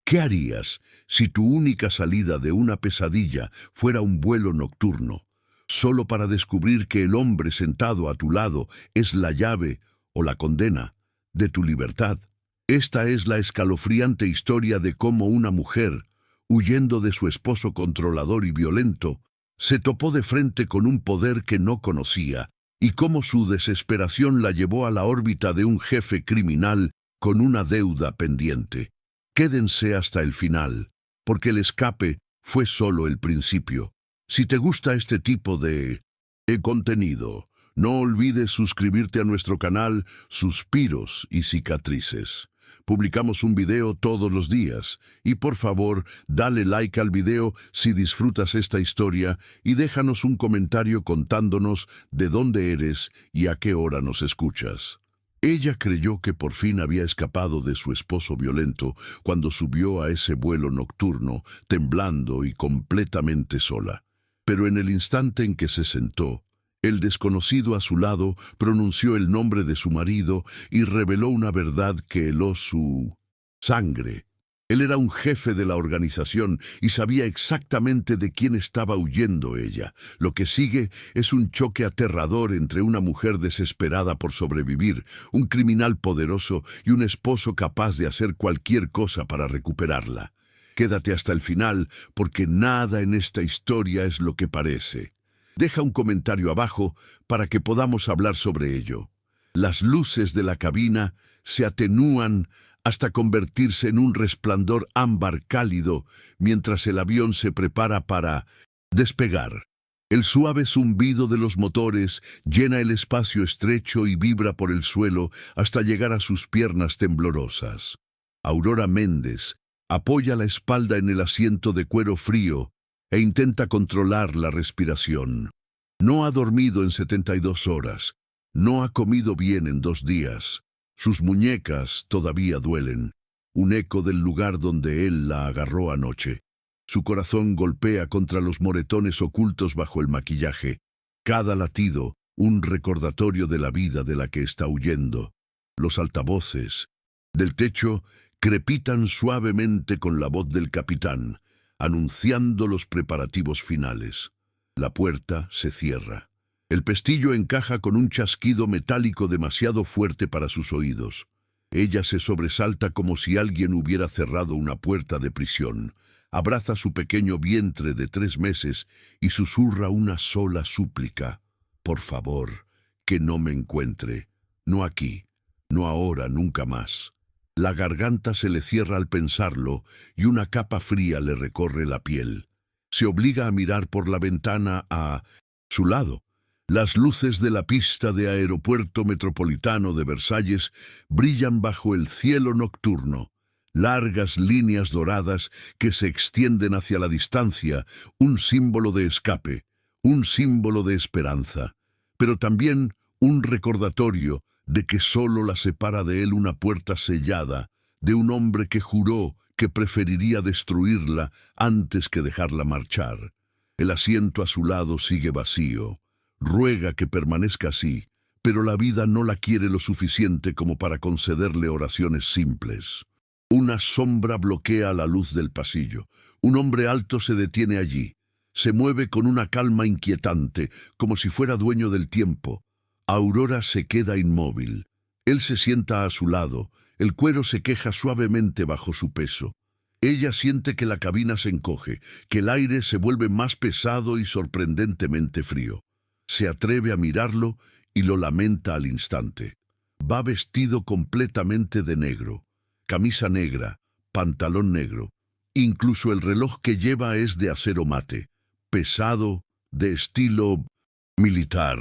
¿Qué harías si tu única salida de una pesadilla fuera un vuelo nocturno, solo para descubrir que el hombre sentado a tu lado es la llave o la condena de tu libertad? Esta es la escalofriante historia de cómo una mujer, huyendo de su esposo controlador y violento, se topó de frente con un poder que no conocía, y cómo su desesperación la llevó a la órbita de un jefe criminal con una deuda pendiente. Quédense hasta el final, porque el escape fue solo el principio. Si te gusta este tipo de contenido, no olvides suscribirte a nuestro canal Suspiros y Cicatrices. Publicamos un video todos los días y por favor, dale like al video si disfrutas esta historia y déjanos un comentario contándonos de dónde eres y a qué hora nos escuchas. Ella creyó que por fin había escapado de su esposo violento cuando subió a ese vuelo nocturno, temblando y completamente sola. Pero en el instante en que se sentó, el desconocido a su lado pronunció el nombre de su marido y reveló una verdad que heló su sangre. Él era un jefe de la organización y sabía exactamente de quién estaba huyendo ella. Lo que sigue es un choque aterrador entre una mujer desesperada por sobrevivir, un criminal poderoso y un esposo capaz de hacer cualquier cosa para recuperarla. Quédate hasta el final porque nada en esta historia es lo que parece. Deja un comentario abajo para que podamos hablar sobre ello. Las luces de la cabina se atenúan hasta convertirse en un resplandor ámbar cálido mientras el avión se prepara para despegar. El suave zumbido de los motores llena el espacio estrecho y vibra por el suelo hasta llegar a sus piernas temblorosas. Aurora Méndez apoya la espalda en el asiento de cuero frío e intenta controlar la respiración. No ha dormido en 72 horas, no ha comido bien en 2 días. Sus muñecas todavía duelen, un eco del lugar donde él la agarró anoche. Su corazón golpea contra los moretones ocultos bajo el maquillaje. Cada latido, un recordatorio de la vida de la que está huyendo. Los altavoces del techo crepitan suavemente con la voz del capitán, anunciando los preparativos finales. La puerta se cierra. El pestillo encaja con un chasquido metálico demasiado fuerte para sus oídos. Ella se sobresalta como si alguien hubiera cerrado una puerta de prisión. Abraza su pequeño vientre de 3 meses y susurra una sola súplica. Por favor, que no me encuentre. No aquí, no ahora, nunca más. La garganta se le cierra al pensarlo y una capa fría le recorre la piel. Se obliga a mirar por la ventana a su lado. Las luces de la pista de Aeropuerto Metropolitano de Versalles brillan bajo el cielo nocturno, largas líneas doradas que se extienden hacia la distancia, un símbolo de escape, un símbolo de esperanza, pero también un recordatorio de que solo la separa de él una puerta sellada, de un hombre que juró que preferiría destruirla antes que dejarla marchar. El asiento a su lado sigue vacío. Ruega que permanezca así, pero la vida no la quiere lo suficiente como para concederle oraciones simples. Una sombra bloquea la luz del pasillo. Un hombre alto se detiene allí. Se mueve con una calma inquietante, como si fuera dueño del tiempo. Aurora se queda inmóvil. Él se sienta a su lado. El cuero se queja suavemente bajo su peso. Ella siente que la cabina se encoge, que el aire se vuelve más pesado y sorprendentemente frío. Se atreve a mirarlo y lo lamenta al instante. Va vestido completamente de negro, camisa negra, pantalón negro. Incluso el reloj que lleva es de acero mate, pesado, de estilo militar.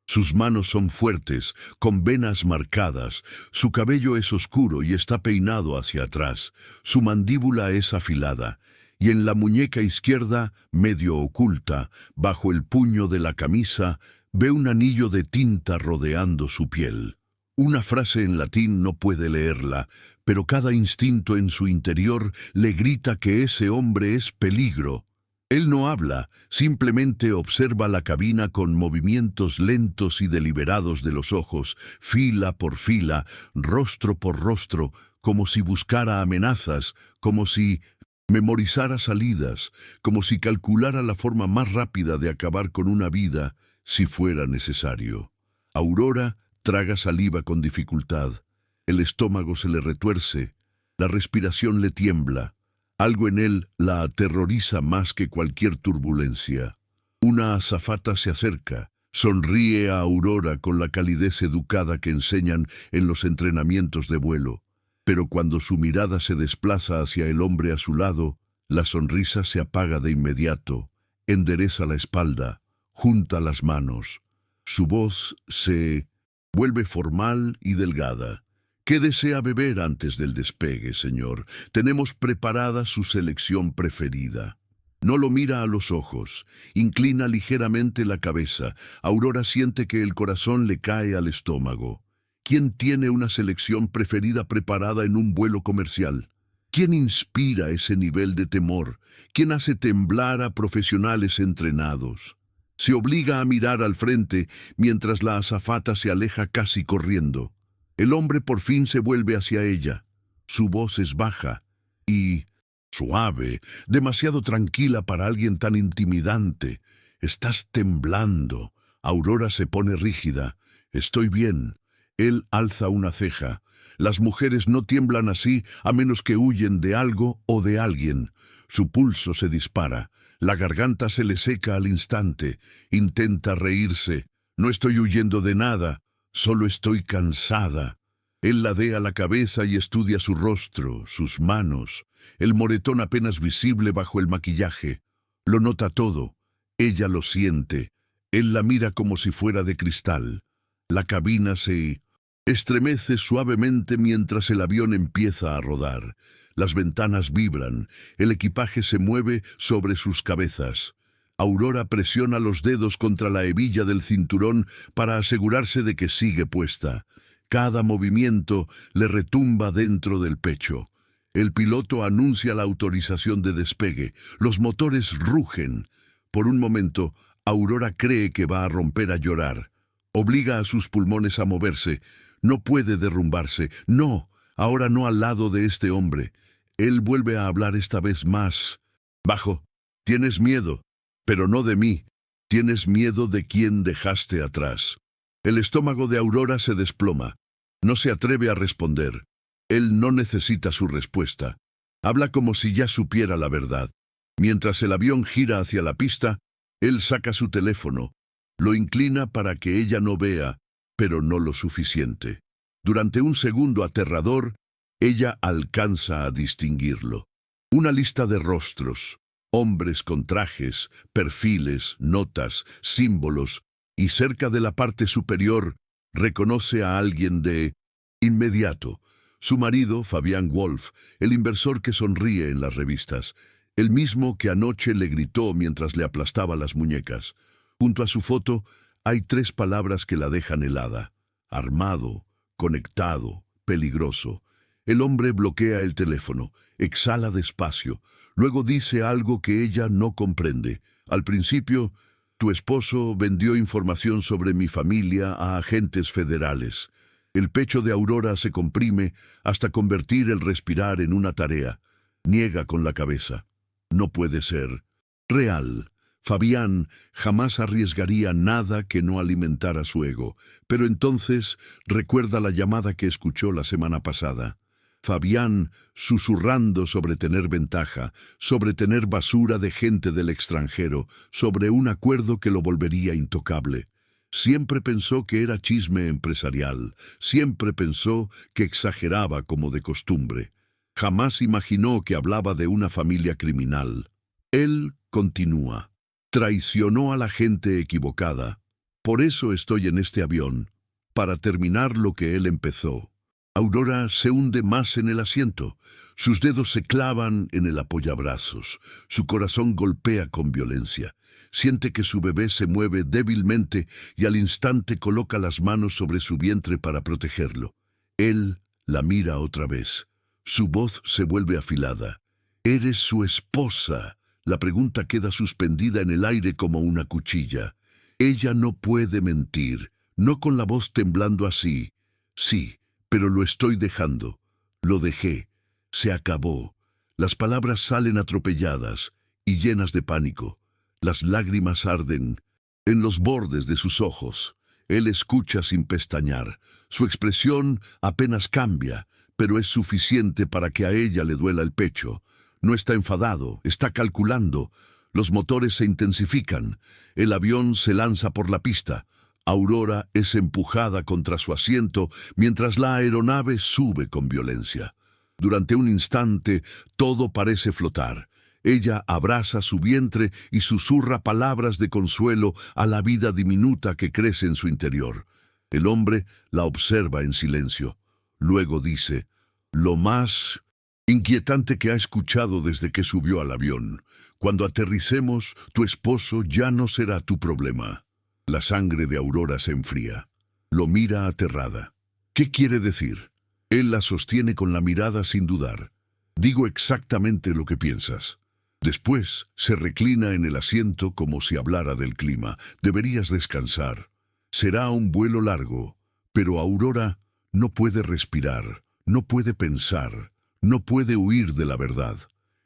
Sus manos son fuertes, con venas marcadas. Su cabello es oscuro y está peinado hacia atrás. Su mandíbula es afilada. Y en la muñeca izquierda, medio oculta, bajo el puño de la camisa, ve un anillo de tinta rodeando su piel. Una frase en latín no puede leerla, pero cada instinto en su interior le grita que ese hombre es peligro. Él no habla, simplemente observa la cabina con movimientos lentos y deliberados de los ojos, fila por fila, rostro por rostro, como si buscara amenazas, como si memorizara salidas, como si calculara la forma más rápida de acabar con una vida si fuera necesario. Aurora traga saliva con dificultad. El estómago se le retuerce, la respiración le tiembla. Algo en él la aterroriza más que cualquier turbulencia. Una azafata se acerca, sonríe a Aurora con la calidez educada que enseñan en los entrenamientos de vuelo. Pero cuando su mirada se desplaza hacia el hombre a su lado, la sonrisa se apaga de inmediato, endereza la espalda, junta las manos. Su voz se vuelve formal y delgada. ¿Qué desea beber antes del despegue, señor? Tenemos preparada su selección preferida. No lo mira a los ojos, inclina ligeramente la cabeza. Aurora siente que el corazón le cae al estómago. ¿Quién tiene una selección preferida preparada en un vuelo comercial? ¿Quién inspira ese nivel de temor? ¿Quién hace temblar a profesionales entrenados? Se obliga a mirar al frente mientras la azafata se aleja casi corriendo. El hombre por fin se vuelve hacia ella. Su voz es baja y suave, demasiado tranquila para alguien tan intimidante. Estás temblando. Aurora se pone rígida. Estoy bien. Él alza una ceja. Las mujeres no tiemblan así a menos que huyen de algo o de alguien. Su pulso se dispara. La garganta se le seca al instante. Intenta reírse. No estoy huyendo de nada. Solo estoy cansada. Él ladea la cabeza y estudia su rostro, sus manos, el moretón apenas visible bajo el maquillaje. Lo nota todo. Ella lo siente. Él la mira como si fuera de cristal. La cabina se estremece suavemente mientras el avión empieza a rodar. Las ventanas vibran. El equipaje se mueve sobre sus cabezas. Aurora presiona los dedos contra la hebilla del cinturón para asegurarse de que sigue puesta. Cada movimiento le retumba dentro del pecho. El piloto anuncia la autorización de despegue. Los motores rugen. Por un momento, Aurora cree que va a romper a llorar. Obliga a sus pulmones a moverse. No puede derrumbarse. No, ahora no al lado de este hombre. Él vuelve a hablar esta vez más bajo. Tienes miedo, pero no de mí. Tienes miedo de quien dejaste atrás. El estómago de Aurora se desploma. No se atreve a responder. Él no necesita su respuesta. Habla como si ya supiera la verdad. Mientras el avión gira hacia la pista, él saca su teléfono. Lo inclina para que ella no vea, pero no lo suficiente. Durante un segundo aterrador, ella alcanza a distinguirlo. Una lista de rostros, hombres con trajes, perfiles, notas, símbolos, y cerca de la parte superior reconoce a alguien de inmediato. Su marido, Fabián Wolf, el inversor que sonríe en las revistas, el mismo que anoche le gritó mientras le aplastaba las muñecas. Junto a su foto hay 3 palabras que la dejan helada: armado, conectado, peligroso. El hombre bloquea el teléfono, exhala despacio, luego dice algo que ella no comprende. Al principio, tu esposo vendió información sobre mi familia a agentes federales. El pecho de Aurora se comprime hasta convertir el respirar en una tarea. Niega con la cabeza. No puede ser real. Fabián jamás arriesgaría nada que no alimentara su ego, pero entonces recuerda la llamada que escuchó la semana pasada. Fabián susurrando sobre tener ventaja, sobre tener basura de gente del extranjero, sobre un acuerdo que lo volvería intocable. Siempre pensó que era chisme empresarial, siempre pensó que exageraba como de costumbre. Jamás imaginó que hablaba de una familia criminal. Él continúa. Traicionó a la gente equivocada. Por eso estoy en este avión, para terminar lo que él empezó. Aurora se hunde más en el asiento. Sus dedos se clavan en el apoyabrazos. Su corazón golpea con violencia. Siente que su bebé se mueve débilmente y al instante coloca las manos sobre su vientre para protegerlo. Él la mira otra vez. Su voz se vuelve afilada. «¿Eres su esposa?» La pregunta queda suspendida en el aire como una cuchilla. Ella no puede mentir, no con la voz temblando así. Sí, pero lo estoy dejando. Lo dejé. Se acabó. Las palabras salen atropelladas y llenas de pánico. Las lágrimas arden en los bordes de sus ojos. Él escucha sin pestañear. Su expresión apenas cambia, pero es suficiente para que a ella le duela el pecho. No está enfadado, está calculando. Los motores se intensifican. El avión se lanza por la pista. Aurora es empujada contra su asiento mientras la aeronave sube con violencia. Durante un instante, todo parece flotar. Ella abraza su vientre y susurra palabras de consuelo a la vida diminuta que crece en su interior. El hombre la observa en silencio. Luego dice: «Lo más inquietante que ha escuchado desde que subió al avión. Cuando aterricemos, tu esposo ya no será tu problema». La sangre de Aurora se enfría. Lo mira aterrada. ¿Qué quiere decir? Él la sostiene con la mirada sin dudar. «Digo exactamente lo que piensas». Después se reclina en el asiento como si hablara del clima. «Deberías descansar. Será un vuelo largo». Pero Aurora no puede respirar, no puede pensar, no puede huir de la verdad.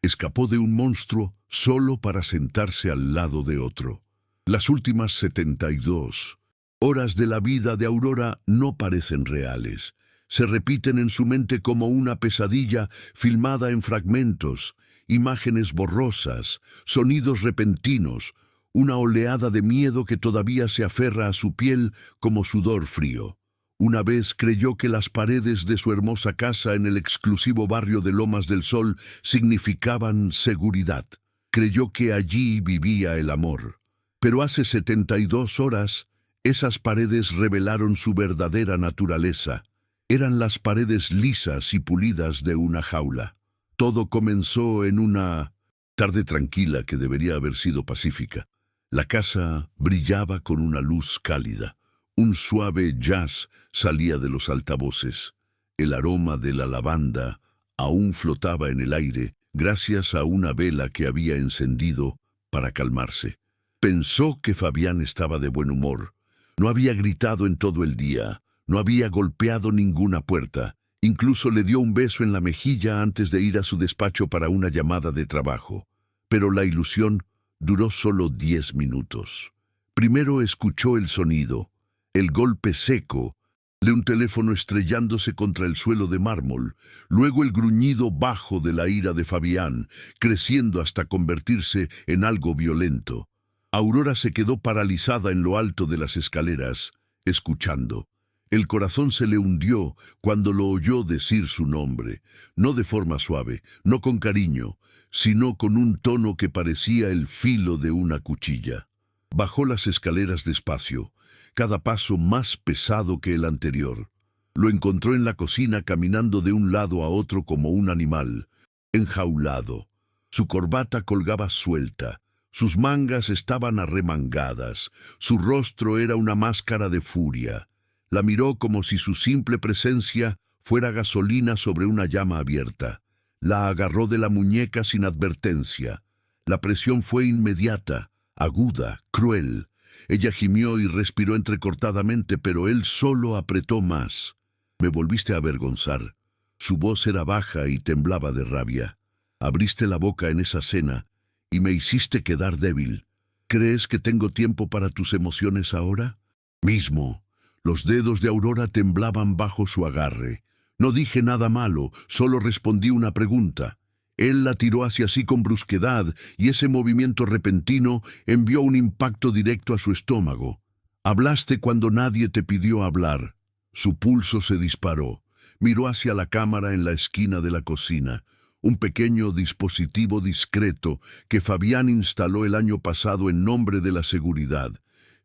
Escapó de un monstruo solo para sentarse al lado de otro. Las últimas 72 horas de la vida de Aurora no parecen reales. Se repiten en su mente como una pesadilla filmada en fragmentos, imágenes borrosas, sonidos repentinos, una oleada de miedo que todavía se aferra a su piel como sudor frío. Una vez creyó que las paredes de su hermosa casa en el exclusivo barrio de Lomas del Sol significaban seguridad. Creyó que allí vivía el amor. Pero hace 72 horas, esas paredes revelaron su verdadera naturaleza. Eran las paredes lisas y pulidas de una jaula. Todo comenzó en una tarde tranquila que debería haber sido pacífica. La casa brillaba con una luz cálida. Un suave jazz salía de los altavoces. El aroma de la lavanda aún flotaba en el aire gracias a una vela que había encendido para calmarse. Pensó que Fabián estaba de buen humor. No había gritado en todo el día, no había golpeado ninguna puerta. Incluso le dio un beso en la mejilla antes de ir a su despacho para una llamada de trabajo. Pero la ilusión duró solo 10 minutos. Primero escuchó el sonido, el golpe seco de un teléfono estrellándose contra el suelo de mármol, luego el gruñido bajo de la ira de Fabián, creciendo hasta convertirse en algo violento. Aurora se quedó paralizada en lo alto de las escaleras, escuchando. El corazón se le hundió cuando lo oyó decir su nombre, no de forma suave, no con cariño, sino con un tono que parecía el filo de una cuchilla. Bajó las escaleras despacio, cada paso más pesado que el anterior. Lo encontró en la cocina caminando de un lado a otro como un animal, enjaulado. Su corbata colgaba suelta, sus mangas estaban arremangadas, su rostro era una máscara de furia. La miró como si su simple presencia fuera gasolina sobre una llama abierta. La agarró de la muñeca sin advertencia. La presión fue inmediata, aguda, cruel. Ella gimió y respiró entrecortadamente, pero él solo apretó más. «Me volviste a avergonzar». Su voz era baja y temblaba de rabia. «Abriste la boca en esa cena y me hiciste quedar débil. ¿Crees que tengo tiempo para tus emociones ahora? Mismo». Los dedos de Aurora temblaban bajo su agarre. No dije nada malo, solo respondí una pregunta. Él la tiró hacia sí con brusquedad y ese movimiento repentino envió un impacto directo a su estómago. «Hablaste cuando nadie te pidió hablar». Su pulso se disparó. Miró hacia la cámara en la esquina de la cocina, un pequeño dispositivo discreto que Fabián instaló el año pasado en nombre de la seguridad.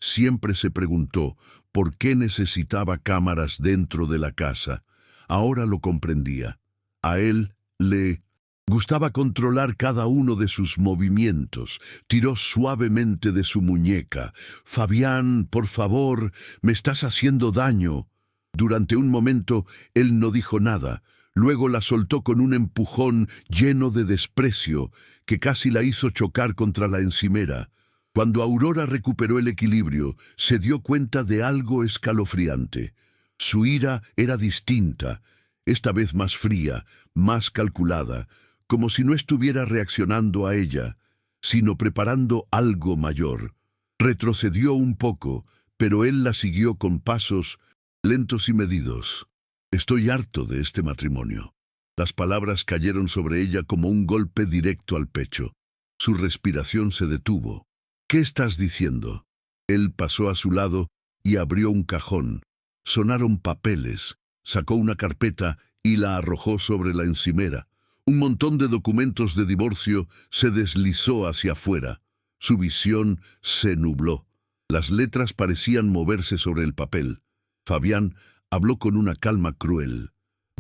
Siempre se preguntó por qué necesitaba cámaras dentro de la casa. Ahora lo comprendía. A él le gustaba controlar cada uno de sus movimientos. Tiró suavemente de su muñeca. «Fabián, por favor, me estás haciendo daño». Durante un momento él no dijo nada. Luego la soltó con un empujón lleno de desprecio que casi la hizo chocar contra la encimera. Cuando Aurora recuperó el equilibrio, se dio cuenta de algo escalofriante. Su ira era distinta. esta vez más fría, más calculada, como si no estuviera reaccionando a ella, sino preparando algo mayor. Retrocedió un poco, pero él la siguió con pasos lentos y medidos. Estoy harto de este matrimonio. Las palabras cayeron sobre ella como un golpe directo al pecho. Su respiración se detuvo. ¿Qué estás diciendo? Él pasó a su lado y abrió un cajón. Sonaron papeles. Sacó una carpeta y la arrojó sobre la encimera. Un montón de documentos de divorcio se deslizó hacia afuera. Su visión se nubló. Las letras parecían moverse sobre el papel. Fabián habló con una calma cruel.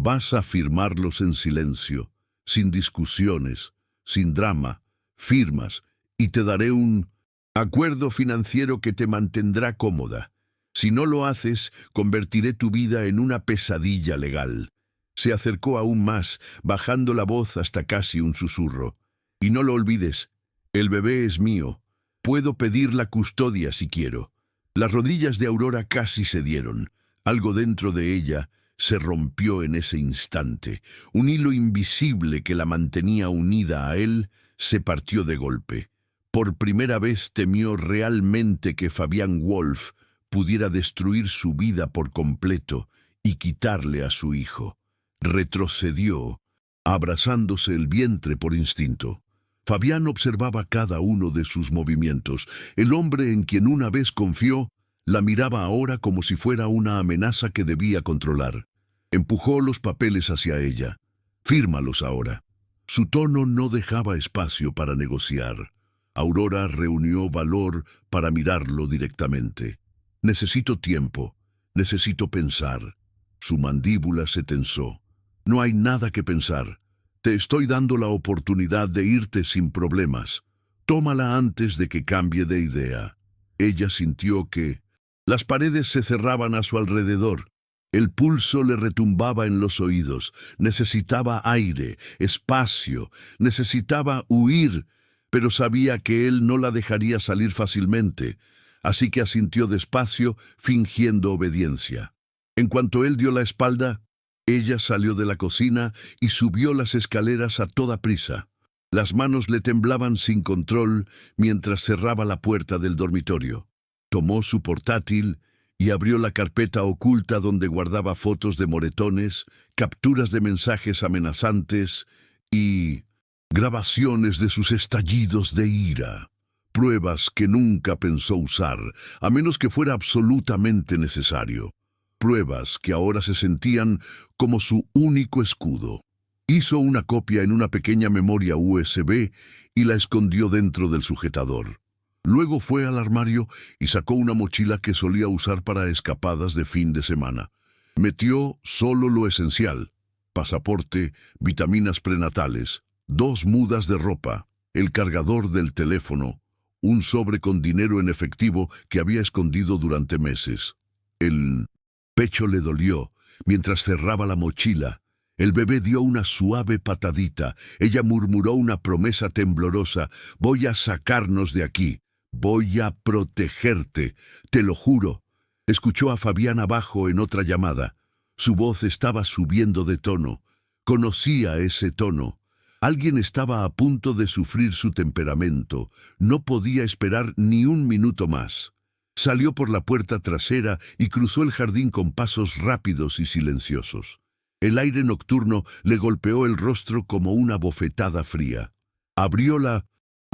Vas a firmarlos en silencio, sin discusiones, sin drama, firmas, y te daré un acuerdo financiero que te mantendrá cómoda. Si no lo haces, convertiré tu vida en una pesadilla legal. Se acercó aún más, bajando la voz hasta casi un susurro. Y no lo olvides, el bebé es mío. Puedo pedir la custodia si quiero. Las rodillas de Aurora casi cedieron. Algo dentro de ella se rompió en ese instante. Un hilo invisible que la mantenía unida a él se partió de golpe. Por primera vez temió realmente que Fabián Wolf pudiera destruir su vida por completo y quitarle a su hijo. Retrocedió, abrazándose el vientre por instinto. Fabián observaba cada uno de sus movimientos. El hombre en quien una vez confió la miraba ahora como si fuera una amenaza que debía controlar. Empujó los papeles hacia ella. Fírmalos ahora. Su tono no dejaba espacio para negociar. Aurora reunió valor para mirarlo directamente. Necesito tiempo. Necesito pensar. Su mandíbula se tensó. No hay nada que pensar. Te estoy dando la oportunidad de irte sin problemas. Tómala antes de que cambie de idea. Ella sintió que las paredes se cerraban a su alrededor. El pulso le retumbaba en los oídos. Necesitaba aire, espacio. Necesitaba huir, pero sabía que él no la dejaría salir fácilmente. Así que asintió despacio, fingiendo obediencia. En cuanto él dio la espalda, ella salió de la cocina y subió las escaleras a toda prisa. Las manos le temblaban sin control mientras cerraba la puerta del dormitorio. Tomó su portátil y abrió la carpeta oculta donde guardaba fotos de moretones, capturas de mensajes amenazantes y grabaciones de sus estallidos de ira. Pruebas que nunca pensó usar, a menos que fuera absolutamente necesario. Pruebas que ahora se sentían como su único escudo. Hizo una copia en una pequeña memoria USB y la escondió dentro del sujetador. Luego fue al armario y sacó una mochila que solía usar para escapadas de fin de semana. Metió solo lo esencial: pasaporte, vitaminas prenatales, 2 mudas de ropa, el cargador del teléfono, un sobre con dinero en efectivo que había escondido durante meses. El pecho le dolió mientras cerraba la mochila. El bebé dio una suave patadita. Ella murmuró una promesa temblorosa: voy a sacarnos de aquí. Voy a protegerte, te lo juro. Escuchó a Fabián abajo en otra llamada. Su voz estaba subiendo de tono. Conocía ese tono. Alguien estaba a punto de sufrir su temperamento. No podía esperar ni un minuto más. Salió por la puerta trasera y cruzó el jardín con pasos rápidos y silenciosos. El aire nocturno le golpeó el rostro como una bofetada fría. Abrió la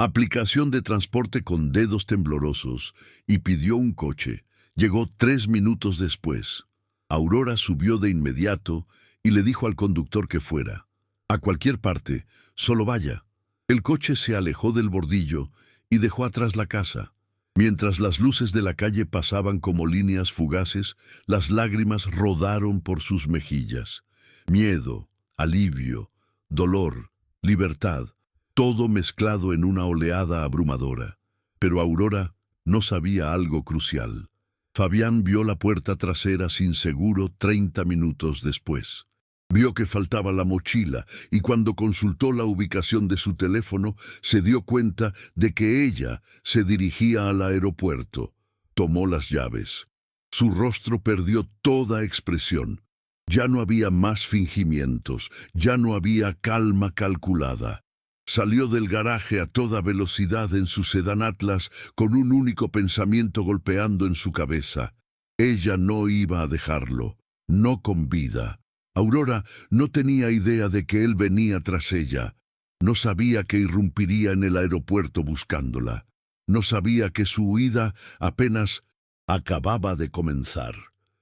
aplicación de transporte con dedos temblorosos y pidió un coche. Llegó 3 minutos después. Aurora subió de inmediato y le dijo al conductor que fuera. A cualquier parte, solo vaya. El coche se alejó del bordillo y dejó atrás la casa. Mientras las luces de la calle pasaban como líneas fugaces, las lágrimas rodaron por sus mejillas. Miedo, alivio, dolor, libertad, todo mezclado en una oleada abrumadora. Pero Aurora no sabía algo crucial. Fabián vio la puerta trasera sin seguro 30 minutos después. Vio que faltaba la mochila y cuando consultó la ubicación de su teléfono se dio cuenta de que ella se dirigía al aeropuerto. Tomó las llaves. Su rostro perdió toda expresión. Ya no había más fingimientos, ya no había calma calculada. Salió del garaje a toda velocidad en su sedán Atlas con un único pensamiento golpeando en su cabeza. Ella no iba a dejarlo, no con vida. Aurora no tenía idea de que él venía tras ella. No sabía que irrumpiría en el aeropuerto buscándola. No sabía que su huida apenas acababa de comenzar.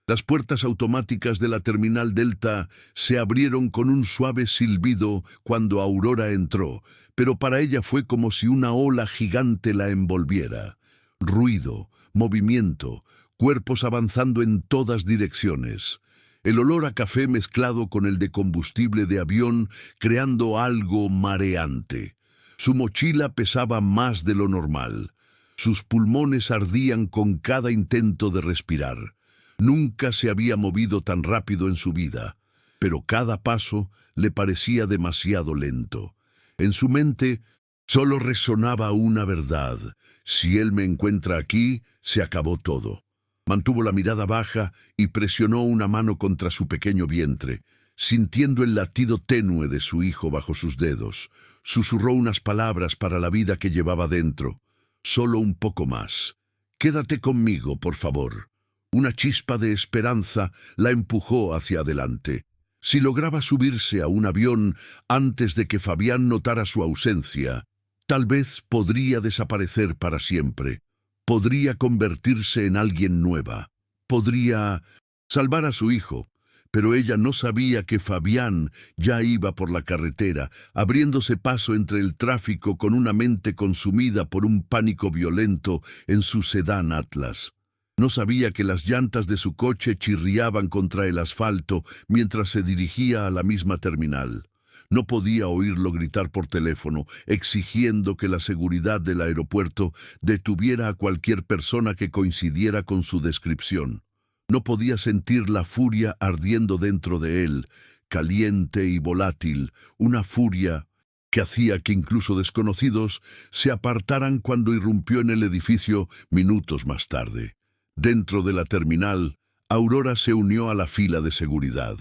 Las puertas automáticas de la terminal Delta se abrieron con un suave silbido cuando Aurora entró, pero para ella fue como si una ola gigante la envolviera. Ruido, movimiento, cuerpos avanzando en todas direcciones. El olor a café mezclado con el de combustible de avión creando algo mareante. Su mochila pesaba más de lo normal. Sus pulmones ardían con cada intento de respirar. Nunca se había movido tan rápido en su vida, pero cada paso le parecía demasiado lento. En su mente solo resonaba una verdad: si él me encuentra aquí, se acabó todo. Mantuvo la mirada baja y presionó una mano contra su pequeño vientre, sintiendo el latido tenue de su hijo bajo sus dedos. Susurró unas palabras para la vida que llevaba dentro. Solo un poco más. Quédate conmigo, por favor. Una chispa de esperanza la empujó hacia adelante. Si lograba subirse a un avión antes de que Fabián notara su ausencia, tal vez podría desaparecer para siempre. Podría convertirse en alguien nueva. Podría salvar a su hijo. Pero ella no sabía que Fabián ya iba por la carretera, abriéndose paso entre el tráfico con una mente consumida por un pánico violento en su sedán Atlas. No sabía que las llantas de su coche chirriaban contra el asfalto mientras se dirigía a la misma terminal. No podía oírlo gritar por teléfono, exigiendo que la seguridad del aeropuerto detuviera a cualquier persona que coincidiera con su descripción. No podía sentir la furia ardiendo dentro de él, caliente y volátil, una furia que hacía que incluso desconocidos se apartaran cuando irrumpió en el edificio minutos más tarde. Dentro de la terminal, Aurora se unió a la fila de seguridad.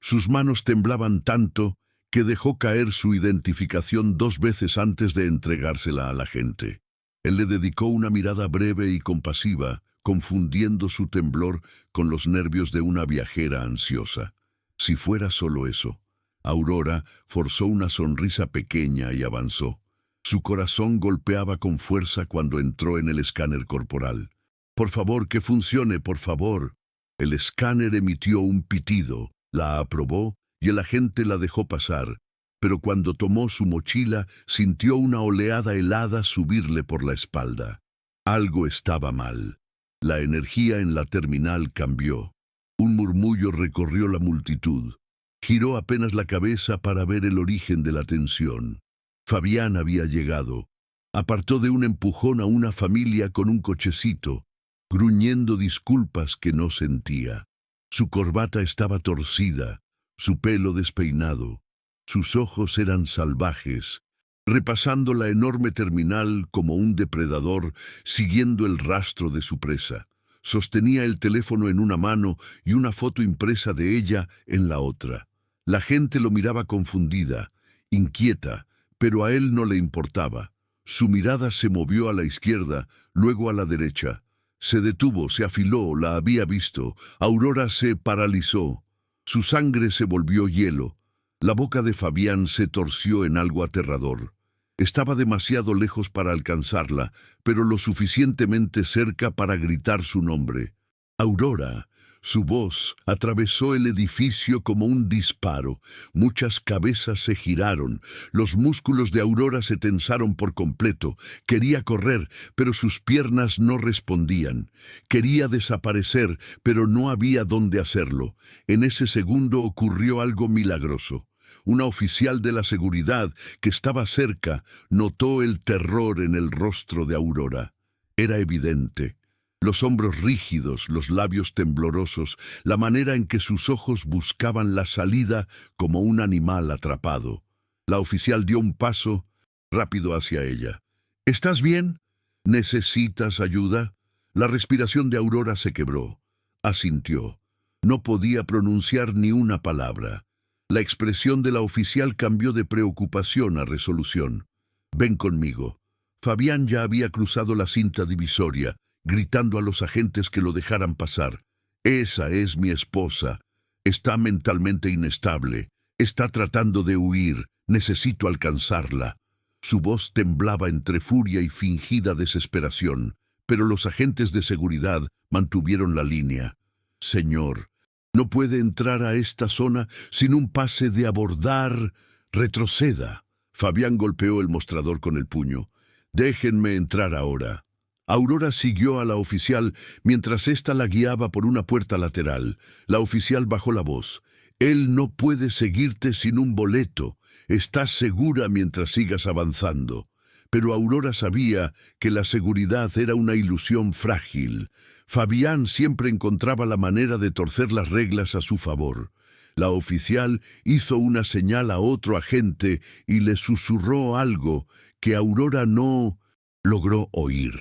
Sus manos temblaban tanto que dejó caer su identificación 2 veces antes de entregársela a la gente. Él le dedicó una mirada breve y compasiva, confundiendo su temblor con los nervios de una viajera ansiosa. Si fuera solo eso. Aurora forzó una sonrisa pequeña y avanzó. Su corazón golpeaba con fuerza cuando entró en el escáner corporal. «Por favor, que funcione, por favor». El escáner emitió un pitido, la aprobó y el agente la dejó pasar, pero cuando tomó su mochila sintió una oleada helada subirle por la espalda. Algo estaba mal. La energía en la terminal cambió. Un murmullo recorrió la multitud. Giró apenas la cabeza para ver el origen de la tensión. Fabián había llegado. Apartó de un empujón a una familia con un cochecito, gruñendo disculpas que no sentía. Su corbata estaba torcida, su pelo despeinado. Sus ojos eran salvajes, repasando la enorme terminal como un depredador siguiendo el rastro de su presa. Sostenía el teléfono en una mano y una foto impresa de ella en la otra. La gente lo miraba confundida, inquieta, pero a él no le importaba. Su mirada se movió a la izquierda, luego a la derecha. Se detuvo, se afiló, la había visto. Aurora se paralizó. Su sangre se volvió hielo. La boca de Fabián se torció en algo aterrador. Estaba demasiado lejos para alcanzarla, pero lo suficientemente cerca para gritar su nombre. «Aurora». Su voz atravesó el edificio como un disparo. Muchas cabezas se giraron. Los músculos de Aurora se tensaron por completo. Quería correr, pero sus piernas no respondían. Quería desaparecer, pero no había dónde hacerlo. En ese segundo ocurrió algo milagroso. Una oficial de la seguridad que estaba cerca notó el terror en el rostro de Aurora. Era evidente. Los hombros rígidos, los labios temblorosos, la manera en que sus ojos buscaban la salida como un animal atrapado. La oficial dio un paso rápido hacia ella. «¿Estás bien? ¿Necesitas ayuda?» La respiración de Aurora se quebró. Asintió. No podía pronunciar ni una palabra. La expresión de la oficial cambió de preocupación a resolución. «Ven conmigo». Fabián ya había cruzado la cinta divisoria, gritando a los agentes que lo dejaran pasar. «Esa es mi esposa. Está mentalmente inestable. Está tratando de huir. Necesito alcanzarla». Su voz temblaba entre furia y fingida desesperación, pero los agentes de seguridad mantuvieron la línea. «Señor, no puede entrar a esta zona sin un pase de abordar. Retroceda». Fabián golpeó el mostrador con el puño. «Déjenme entrar ahora». Aurora siguió a la oficial mientras ésta la guiaba por una puerta lateral. La oficial bajó la voz. «Él no puede seguirte sin un boleto. Estás segura mientras sigas avanzando». Pero Aurora sabía que la seguridad era una ilusión frágil. Fabián siempre encontraba la manera de torcer las reglas a su favor. La oficial hizo una señal a otro agente y le susurró algo que Aurora no logró oír.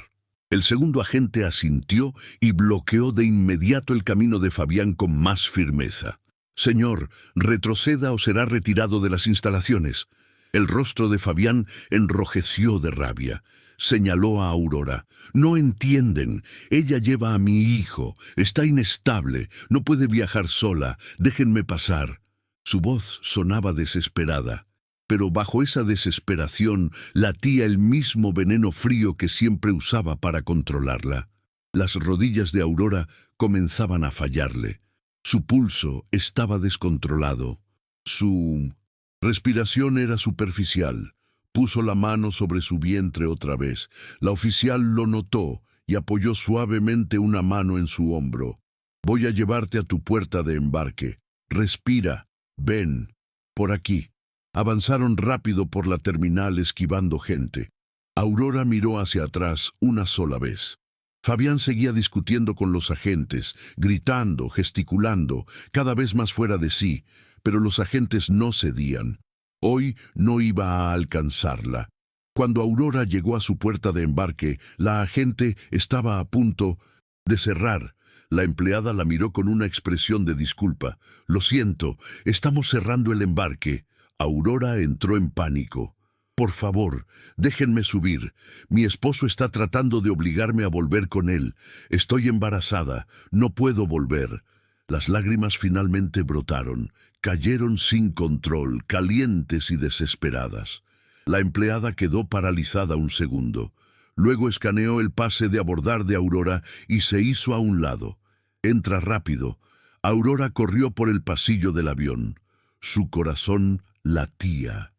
El segundo agente asintió y bloqueó de inmediato el camino de Fabián con más firmeza. «Señor, retroceda o será retirado de las instalaciones». El rostro de Fabián enrojeció de rabia. Señaló a Aurora. «No entienden. Ella lleva a mi hijo. Está inestable. No puede viajar sola. Déjenme pasar». Su voz sonaba desesperada, pero bajo esa desesperación latía el mismo veneno frío que siempre usaba para controlarla. Las rodillas de Aurora comenzaban a fallarle. Su pulso estaba descontrolado. Su respiración era superficial. Puso la mano sobre su vientre otra vez. La oficial lo notó y apoyó suavemente una mano en su hombro. «Voy a llevarte a tu puerta de embarque. Respira. Ven. Por aquí». Avanzaron rápido por la terminal esquivando gente. Aurora miró hacia atrás una sola vez. Fabián seguía discutiendo con los agentes, gritando, gesticulando, cada vez más fuera de sí, pero los agentes no cedían. Hoy no iba a alcanzarla. Cuando Aurora llegó a su puerta de embarque, la agente estaba a punto de cerrar. La empleada la miró con una expresión de disculpa. «Lo siento, estamos cerrando el embarque». Aurora entró en pánico. «Por favor, déjenme subir. Mi esposo está tratando de obligarme a volver con él. Estoy embarazada. No puedo volver». Las lágrimas finalmente brotaron. Cayeron sin control, calientes y desesperadas. La empleada quedó paralizada un segundo. Luego escaneó el pase de abordar de Aurora y se hizo a un lado. «Entra rápido». Aurora corrió por el pasillo del avión. Su corazón latía,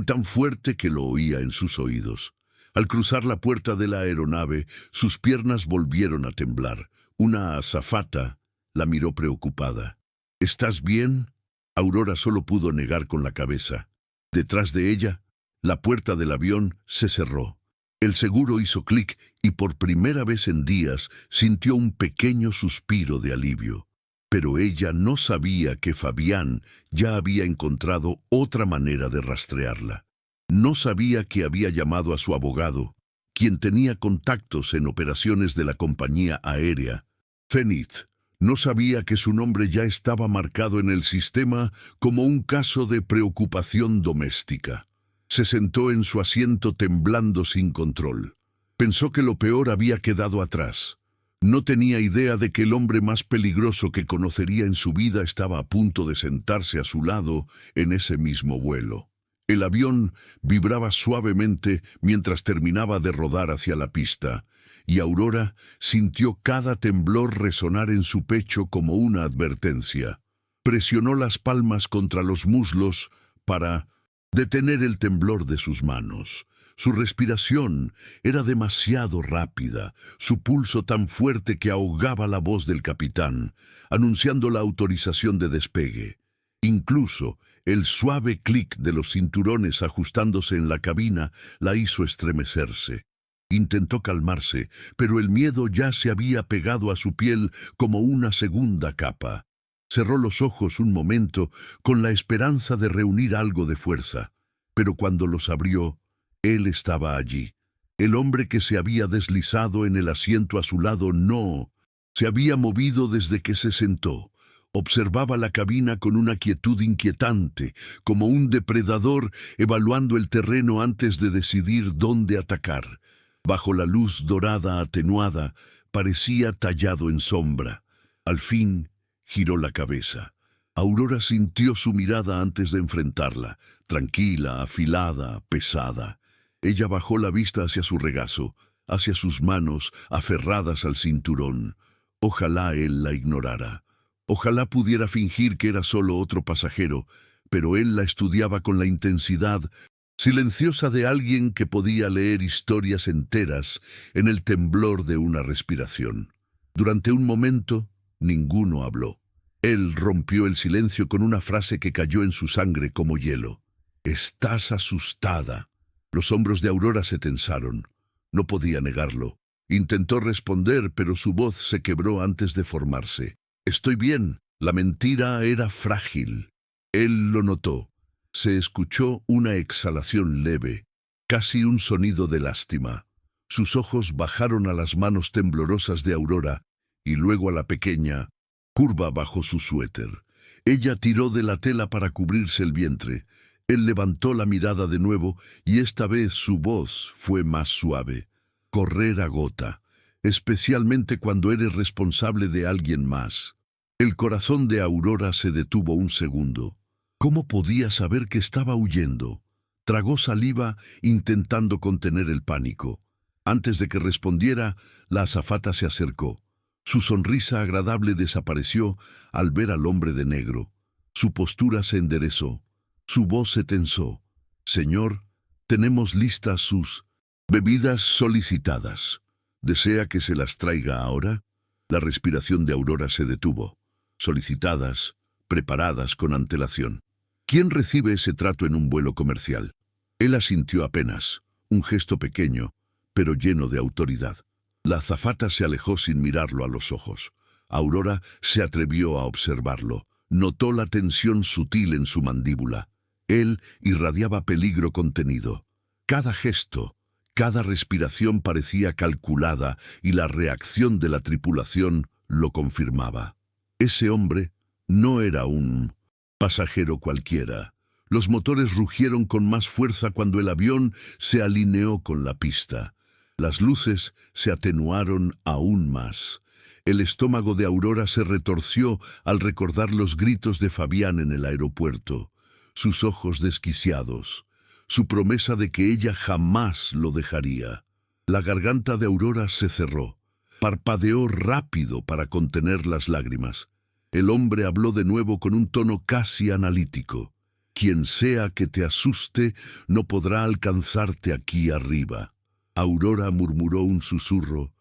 tan fuerte que lo oía en sus oídos. Al cruzar la puerta de la aeronave, sus piernas volvieron a temblar. Una azafata la miró preocupada. «¿Estás bien?». Aurora solo pudo negar con la cabeza. Detrás de ella, la puerta del avión se cerró. El seguro hizo clic y por primera vez en días sintió un pequeño suspiro de alivio. Pero ella no sabía que Fabián ya había encontrado otra manera de rastrearla. No sabía que había llamado a su abogado, quien tenía contactos en operaciones de la compañía aérea. Zenith. No sabía que su nombre ya estaba marcado en el sistema como un caso de preocupación doméstica. Se sentó en su asiento temblando sin control. Pensó que lo peor había quedado atrás. No tenía idea de que el hombre más peligroso que conocería en su vida estaba a punto de sentarse a su lado en ese mismo vuelo. El avión vibraba suavemente mientras terminaba de rodar hacia la pista, y Aurora sintió cada temblor resonar en su pecho como una advertencia. Presionó las palmas contra los muslos para detener el temblor de sus manos. Su respiración era demasiado rápida, su pulso tan fuerte que ahogaba la voz del capitán, anunciando la autorización de despegue. Incluso el suave clic de los cinturones ajustándose en la cabina la hizo estremecerse. Intentó calmarse, pero el miedo ya se había pegado a su piel como una segunda capa. Cerró los ojos un momento con la esperanza de reunir algo de fuerza, pero cuando los abrió, él estaba allí. El hombre que se había deslizado en el asiento a su lado no se había movido desde que se sentó. Observaba la cabina con una quietud inquietante, como un depredador evaluando el terreno antes de decidir dónde atacar. Bajo la luz dorada atenuada, parecía tallado en sombra. Al fin, giró la cabeza. Aurora sintió su mirada antes de enfrentarla, tranquila, afilada, pesada. Ella bajó la vista hacia su regazo, hacia sus manos aferradas al cinturón. Ojalá él la ignorara. Ojalá pudiera fingir que era solo otro pasajero, pero él la estudiaba con la intensidad silenciosa de alguien que podía leer historias enteras en el temblor de una respiración. Durante un momento, ninguno habló. Él rompió el silencio con una frase que cayó en su sangre como hielo. «Estás asustada». Los hombros de Aurora se tensaron. No podía negarlo. Intentó responder, pero su voz se quebró antes de formarse. «Estoy bien». La mentira era frágil. Él lo notó. Se escuchó una exhalación leve, casi un sonido de lástima. Sus ojos bajaron a las manos temblorosas de Aurora y luego a la pequeña, curva bajo su suéter. Ella tiró de la tela para cubrirse el vientre. Él levantó la mirada de nuevo y esta vez su voz fue más suave. «Correr agota, especialmente cuando eres responsable de alguien más». El corazón de Aurora se detuvo un segundo. ¿Cómo podía saber que estaba huyendo? Tragó saliva intentando contener el pánico. Antes de que respondiera, la azafata se acercó. Su sonrisa agradable desapareció al ver al hombre de negro. Su postura se enderezó. Su voz se tensó. «Señor, tenemos listas sus bebidas solicitadas. ¿Desea que se las traiga ahora?» La respiración de Aurora se detuvo. Solicitadas, preparadas con antelación. ¿Quién recibe ese trato en un vuelo comercial? Él asintió apenas, un gesto pequeño, pero lleno de autoridad. La azafata se alejó sin mirarlo a los ojos. Aurora se atrevió a observarlo. Notó la tensión sutil en su mandíbula. Él irradiaba peligro contenido. Cada gesto, cada respiración parecía calculada y la reacción de la tripulación lo confirmaba. Ese hombre no era un pasajero cualquiera. Los motores rugieron con más fuerza cuando el avión se alineó con la pista. Las luces se atenuaron aún más. El estómago de Aurora se retorció al recordar los gritos de Fabián en el aeropuerto, sus ojos desquiciados, su promesa de que ella jamás lo dejaría. La garganta de Aurora se cerró. Parpadeó rápido para contener las lágrimas. El hombre habló de nuevo con un tono casi analítico. «Quien sea que te asuste no podrá alcanzarte aquí arriba». Aurora murmuró un susurro.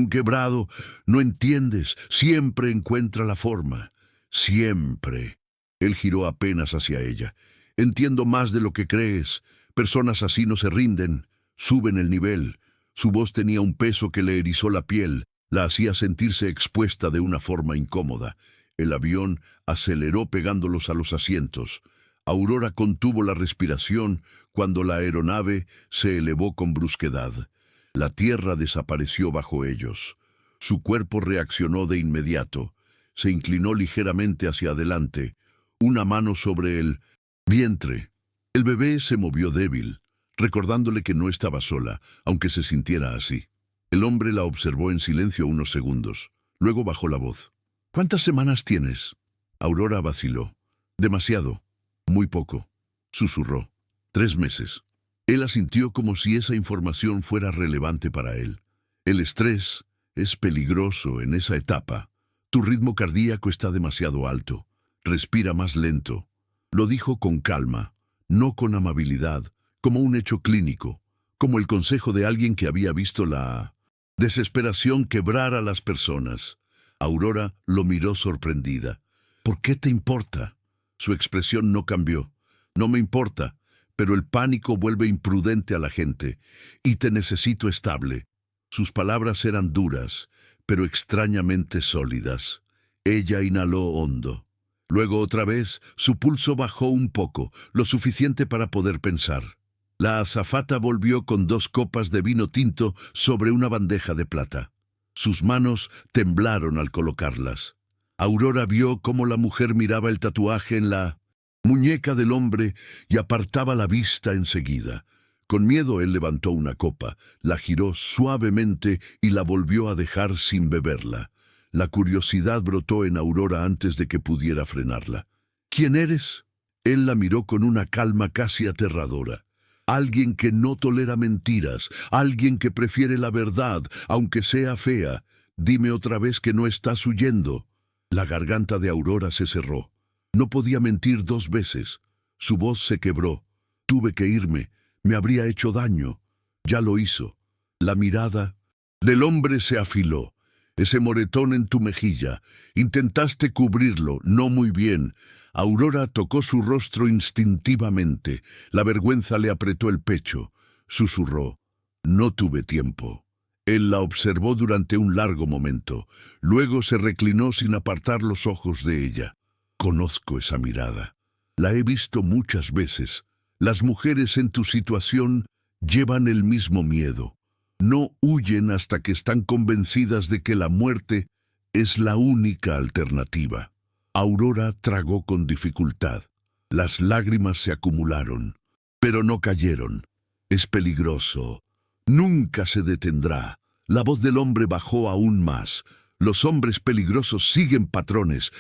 «Quebrado, no entiendes, siempre encuentra la forma. Siempre». Él giró apenas hacia ella. «Entiendo más de lo que crees. Personas así no se rinden, suben el nivel». Su voz tenía un peso que le erizó la piel, la hacía sentirse expuesta de una forma incómoda. El avión aceleró pegándolos a los asientos. Aurora contuvo la respiración cuando la aeronave se elevó con brusquedad. La tierra desapareció bajo ellos. Su cuerpo reaccionó de inmediato. Se inclinó ligeramente hacia adelante, una mano sobre el vientre. El bebé se movió débil, recordándole que no estaba sola, aunque se sintiera así. El hombre la observó en silencio unos segundos. Luego bajó la voz. «¿Cuántas semanas tienes?» Aurora vaciló. «Demasiado. Muy poco», susurró. «3 meses». Él asintió como si esa información fuera relevante para él. «El estrés es peligroso en esa etapa. Tu ritmo cardíaco está demasiado alto. Respira más lento». Lo dijo con calma, no con amabilidad, como un hecho clínico, como el consejo de alguien que había visto la desesperación quebrar a las personas. Aurora lo miró sorprendida. «¿Por qué te importa?» Su expresión no cambió. «No me importa, pero el pánico vuelve imprudente a la gente, y te necesito estable». Sus palabras eran duras, pero extrañamente sólidas. Ella inhaló hondo. Luego otra vez, su pulso bajó un poco, lo suficiente para poder pensar. La azafata volvió con 2 copas de vino tinto sobre una bandeja de plata. Sus manos temblaron al colocarlas. Aurora vio cómo la mujer miraba el tatuaje en la muñeca del hombre y apartaba la vista enseguida. Con miedo él levantó una copa, la giró suavemente y la volvió a dejar sin beberla. La curiosidad brotó en Aurora antes de que pudiera frenarla. ¿Quién eres? Él la miró con una calma casi aterradora. Alguien que no tolera mentiras, alguien que prefiere la verdad, aunque sea fea. Dime otra vez que no estás huyendo. La garganta de Aurora se cerró. No podía mentir 2 veces. Su voz se quebró. Tuve que irme. Me habría hecho daño. Ya lo hizo. La mirada del hombre se afiló. Ese moretón en tu mejilla. Intentaste cubrirlo, no muy bien. Aurora tocó su rostro instintivamente. La vergüenza le apretó el pecho. Susurró. No tuve tiempo. Él la observó durante un largo momento. Luego se reclinó sin apartar los ojos de ella. Conozco esa mirada. La he visto muchas veces. Las mujeres en tu situación llevan el mismo miedo. No huyen hasta que están convencidas de que la muerte es la única alternativa. Aurora tragó con dificultad. Las lágrimas se acumularon, pero no cayeron. Es peligroso. Nunca se detendrá. La voz del hombre bajó aún más. Los hombres peligrosos siguen patrones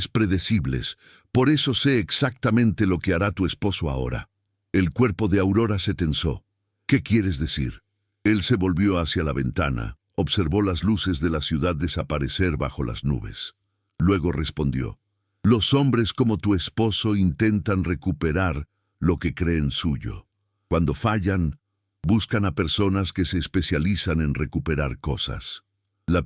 predecibles. Por eso sé exactamente lo que hará tu esposo ahora. El cuerpo de Aurora se tensó. ¿Qué quieres decir? Él se volvió hacia la ventana, observó las luces de la ciudad desaparecer bajo las nubes. Luego respondió, los hombres como tu esposo intentan recuperar lo que creen suyo. Cuando fallan, buscan a personas que se especializan en recuperar cosas. La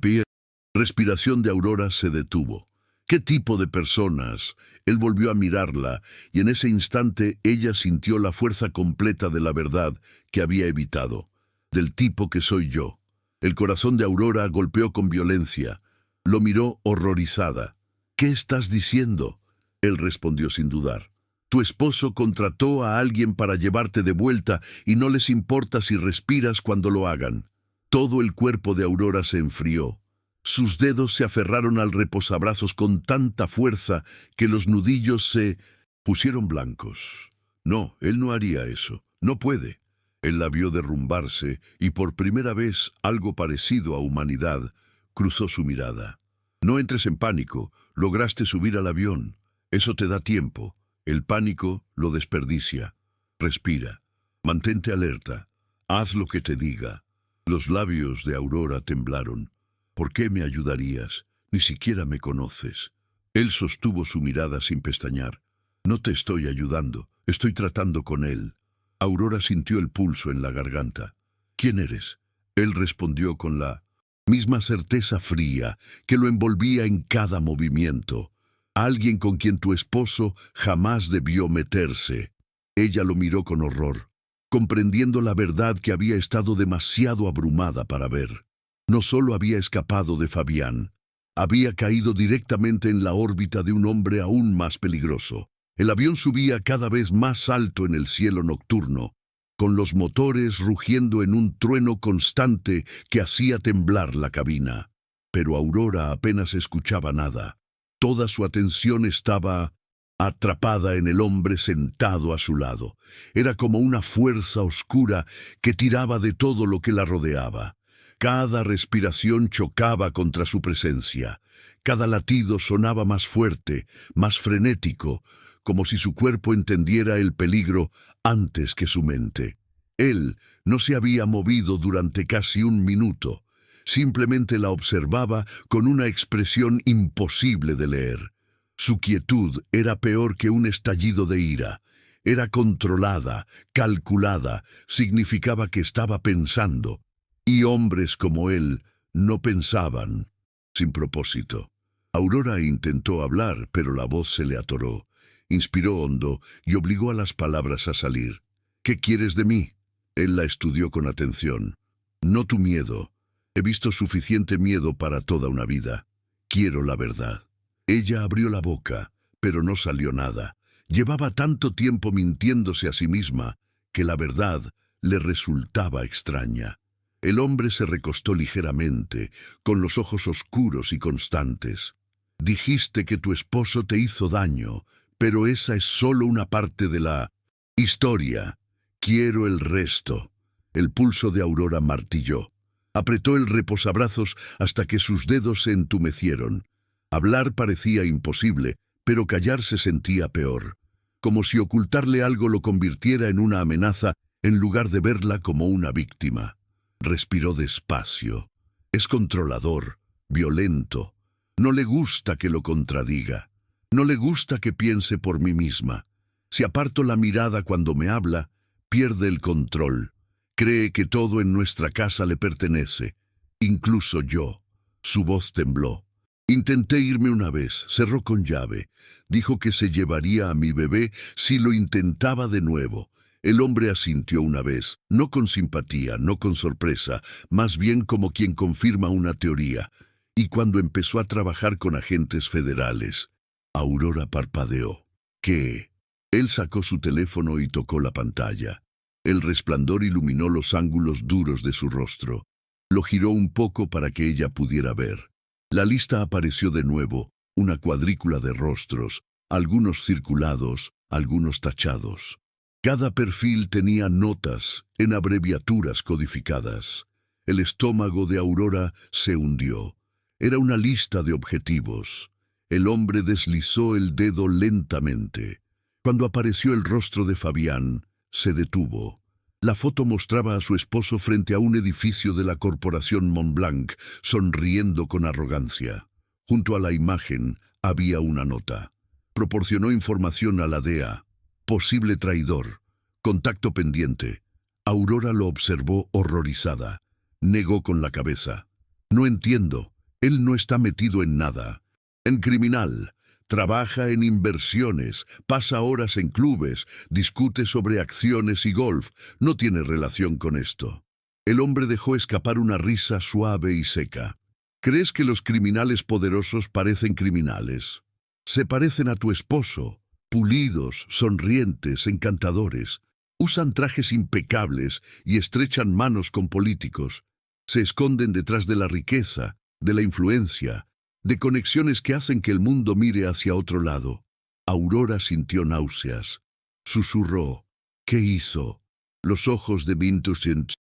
respiración de Aurora se detuvo. ¿Qué tipo de personas? Él volvió a mirarla, y en ese instante ella sintió la fuerza completa de la verdad que había evitado. Del tipo que soy yo. El corazón de Aurora golpeó con violencia. Lo miró horrorizada. ¿Qué estás diciendo? Él respondió sin dudar. Tu esposo contrató a alguien para llevarte de vuelta y no les importa si respiras cuando lo hagan. Todo el cuerpo de Aurora se enfrió. Sus dedos se aferraron al reposabrazos con tanta fuerza que los nudillos se pusieron blancos. No, él no haría eso. No puede. Él la vio derrumbarse y por primera vez algo parecido a humanidad cruzó su mirada. No entres en pánico. Lograste subir al avión. Eso te da tiempo. El pánico lo desperdicia. Respira. Mantente alerta. Haz lo que te diga. Los labios de Aurora temblaron. ¿Por qué me ayudarías? Ni siquiera me conoces. Él sostuvo su mirada sin pestañear. No te estoy ayudando. Estoy tratando con él. Aurora sintió el pulso en la garganta. ¿Quién eres? Él respondió con la misma certeza fría que lo envolvía en cada movimiento. Alguien con quien tu esposo jamás debió meterse. Ella lo miró con horror, comprendiendo la verdad que había estado demasiado abrumada para ver. No solo había escapado de Fabián, había caído directamente en la órbita de un hombre aún más peligroso. El avión subía cada vez más alto en el cielo nocturno, con los motores rugiendo en un trueno constante que hacía temblar la cabina. Pero Aurora apenas escuchaba nada. Toda su atención estaba atrapada en el hombre sentado a su lado. Era como una fuerza oscura que tiraba de todo lo que la rodeaba. Cada respiración chocaba contra su presencia. Cada latido sonaba más fuerte, más frenético, como si su cuerpo entendiera el peligro antes que su mente. Él no se había movido durante casi 1 minuto. Simplemente la observaba con una expresión imposible de leer. Su quietud era peor que un estallido de ira. Era controlada, calculada, significaba que estaba pensando. Y hombres como él no pensaban sin propósito. Aurora intentó hablar, pero la voz se le atoró. Inspiró hondo y obligó a las palabras a salir. ¿Qué quieres de mí? Él la estudió con atención. No tu miedo. He visto suficiente miedo para toda una vida. Quiero la verdad. Ella abrió la boca, pero no salió nada. Llevaba tanto tiempo mintiéndose a sí misma que la verdad le resultaba extraña. El hombre se recostó ligeramente, con los ojos oscuros y constantes. Dijiste que tu esposo te hizo daño, pero esa es solo una parte de la historia. Quiero el resto. El pulso de Aurora martilló. Apretó el reposabrazos hasta que sus dedos se entumecieron. Hablar parecía imposible, pero callar se sentía peor. Como si ocultarle algo lo convirtiera en una amenaza en lugar de verla como una víctima. Respiró despacio. Es controlador, violento. No le gusta que lo contradiga. No le gusta que piense por mí misma. Si aparto la mirada cuando me habla, pierde el control. Cree que todo en nuestra casa le pertenece, incluso yo. Su voz tembló. Intenté irme una vez, cerró con llave. Dijo que se llevaría a mi bebé si lo intentaba de nuevo. El hombre asintió una vez, no con simpatía, no con sorpresa, más bien como quien confirma una teoría. Y cuando empezó a trabajar con agentes federales, Aurora parpadeó. ¿Qué? Él sacó su teléfono y tocó la pantalla. El resplandor iluminó los ángulos duros de su rostro. Lo giró un poco para que ella pudiera ver. La lista apareció de nuevo, una cuadrícula de rostros, algunos circulados, algunos tachados. Cada perfil tenía notas en abreviaturas codificadas. El estómago de Aurora se hundió. Era una lista de objetivos. El hombre deslizó el dedo lentamente. Cuando apareció el rostro de Fabián, se detuvo. La foto mostraba a su esposo frente a un edificio de la corporación Montblanc, sonriendo con arrogancia. Junto a la imagen había una nota. Proporcionó información a la DEA. Posible traidor. Contacto pendiente. Aurora lo observó horrorizada. Negó con la cabeza. No entiendo. Él no está metido en nada. En criminal. Trabaja en inversiones, pasa horas en clubes, discute sobre acciones y golf. No tiene relación con esto. El hombre dejó escapar una risa suave y seca. ¿Crees que los criminales poderosos parecen criminales? Se parecen a tu esposo, pulidos, sonrientes, encantadores. Usan trajes impecables y estrechan manos con políticos. Se esconden detrás de la riqueza, de la influencia, de conexiones que hacen que el mundo mire hacia otro lado. Aurora sintió náuseas. Susurró. ¿Qué hizo? Los ojos de Vincent.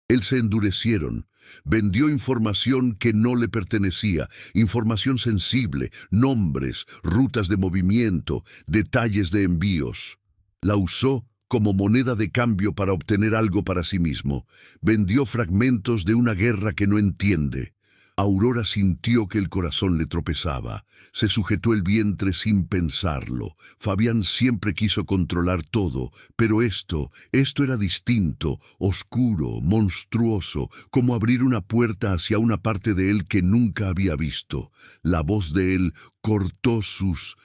Él se endurecieron. Vendió información que no le pertenecía, información sensible, nombres, rutas de movimiento, detalles de envíos. La usó como moneda de cambio para obtener algo para sí mismo. Vendió fragmentos de una guerra que no entiende. Aurora sintió que el corazón le tropezaba. Se sujetó el vientre sin pensarlo. Fabián siempre quiso controlar todo, pero esto era distinto, oscuro, monstruoso, como abrir una puerta hacia una parte de él que nunca había visto. La voz de él cortó sus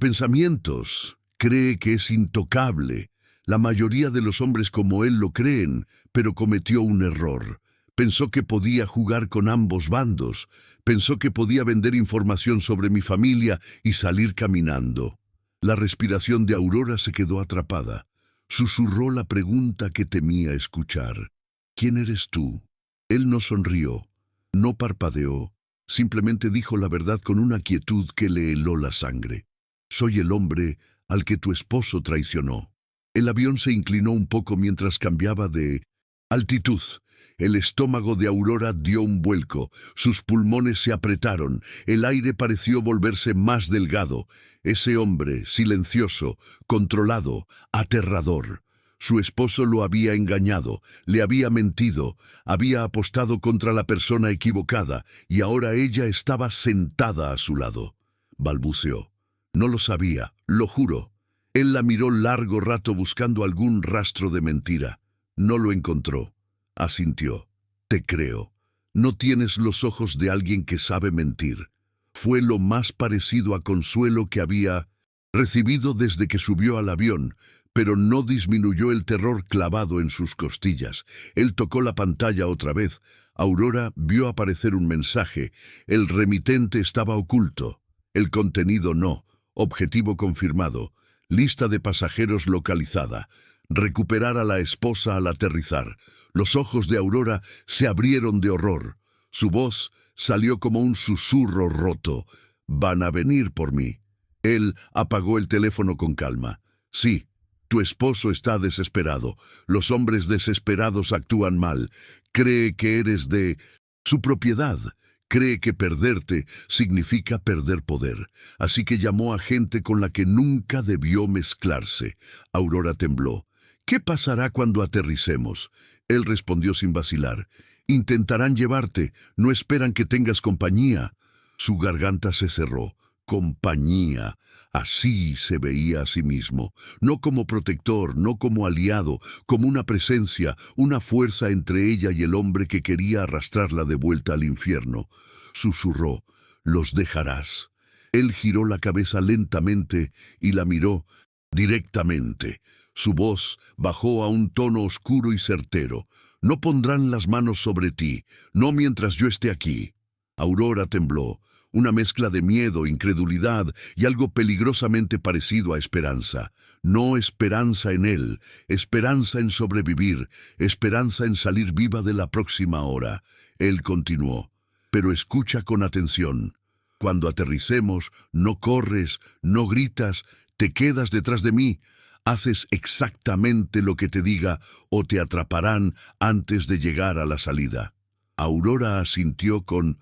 pensamientos. Cree que es intocable. La mayoría de los hombres como él lo creen, pero cometió un error. Pensó que podía jugar con ambos bandos. Pensó que podía vender información sobre mi familia y salir caminando. La respiración de Aurora se quedó atrapada. Susurró la pregunta que temía escuchar. ¿Quién eres tú? Él no sonrió, no parpadeó. Simplemente dijo la verdad con una quietud que le heló la sangre. Soy el hombre al que tu esposo traicionó. El avión se inclinó un poco mientras cambiaba de altitud. El estómago de Aurora dio un vuelco, sus pulmones se apretaron, el aire pareció volverse más delgado. Ese hombre, silencioso, controlado, aterrador. Su esposo lo había engañado, le había mentido, había apostado contra la persona equivocada, y ahora ella estaba sentada a su lado. Balbuceó. No lo sabía, lo juro. Él la miró largo rato buscando algún rastro de mentira. No lo encontró. Asintió. Te creo. No tienes los ojos de alguien que sabe mentir. Fue lo más parecido a consuelo que había recibido desde que subió al avión, pero no disminuyó el terror clavado en sus costillas. Él tocó la pantalla otra vez. Aurora vio aparecer un mensaje. El remitente estaba oculto. El contenido no. Objetivo confirmado. Lista de pasajeros localizada. Recuperar a la esposa al aterrizar. Los ojos de Aurora se abrieron de horror. Su voz salió como un susurro roto. Van a venir por mí. Él apagó el teléfono con calma. Sí, tu esposo está desesperado. Los hombres desesperados actúan mal. Cree que eres de su propiedad. Cree que perderte significa perder poder. Así que llamó a gente con la que nunca debió mezclarse. Aurora tembló. ¿Qué pasará cuando aterricemos? Él respondió sin vacilar. Intentarán llevarte. No esperan que tengas compañía. Su garganta se cerró. Compañía. Así se veía a sí mismo, no como protector, no como aliado, como una presencia, una fuerza entre ella y el hombre que quería arrastrarla de vuelta al infierno. Susurró, «Los dejarás». Él giró la cabeza lentamente y la miró directamente. Su voz bajó a un tono oscuro y certero. «No pondrán las manos sobre ti, no mientras yo esté aquí». Aurora tembló. Una mezcla de miedo, incredulidad y algo peligrosamente parecido a esperanza. No esperanza en él, esperanza en sobrevivir, esperanza en salir viva de la próxima hora. Él continuó, pero escucha con atención. Cuando aterricemos, no corres, no gritas, te quedas detrás de mí. Haces exactamente lo que te diga o te atraparán antes de llegar a la salida. Aurora asintió con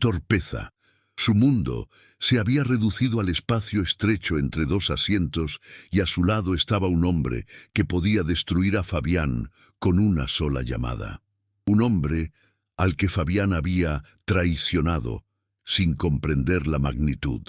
torpeza. Su mundo se había reducido al espacio estrecho entre dos asientos y a su lado estaba un hombre que podía destruir a Fabián con una sola llamada. Un hombre al que Fabián había traicionado sin comprender la magnitud.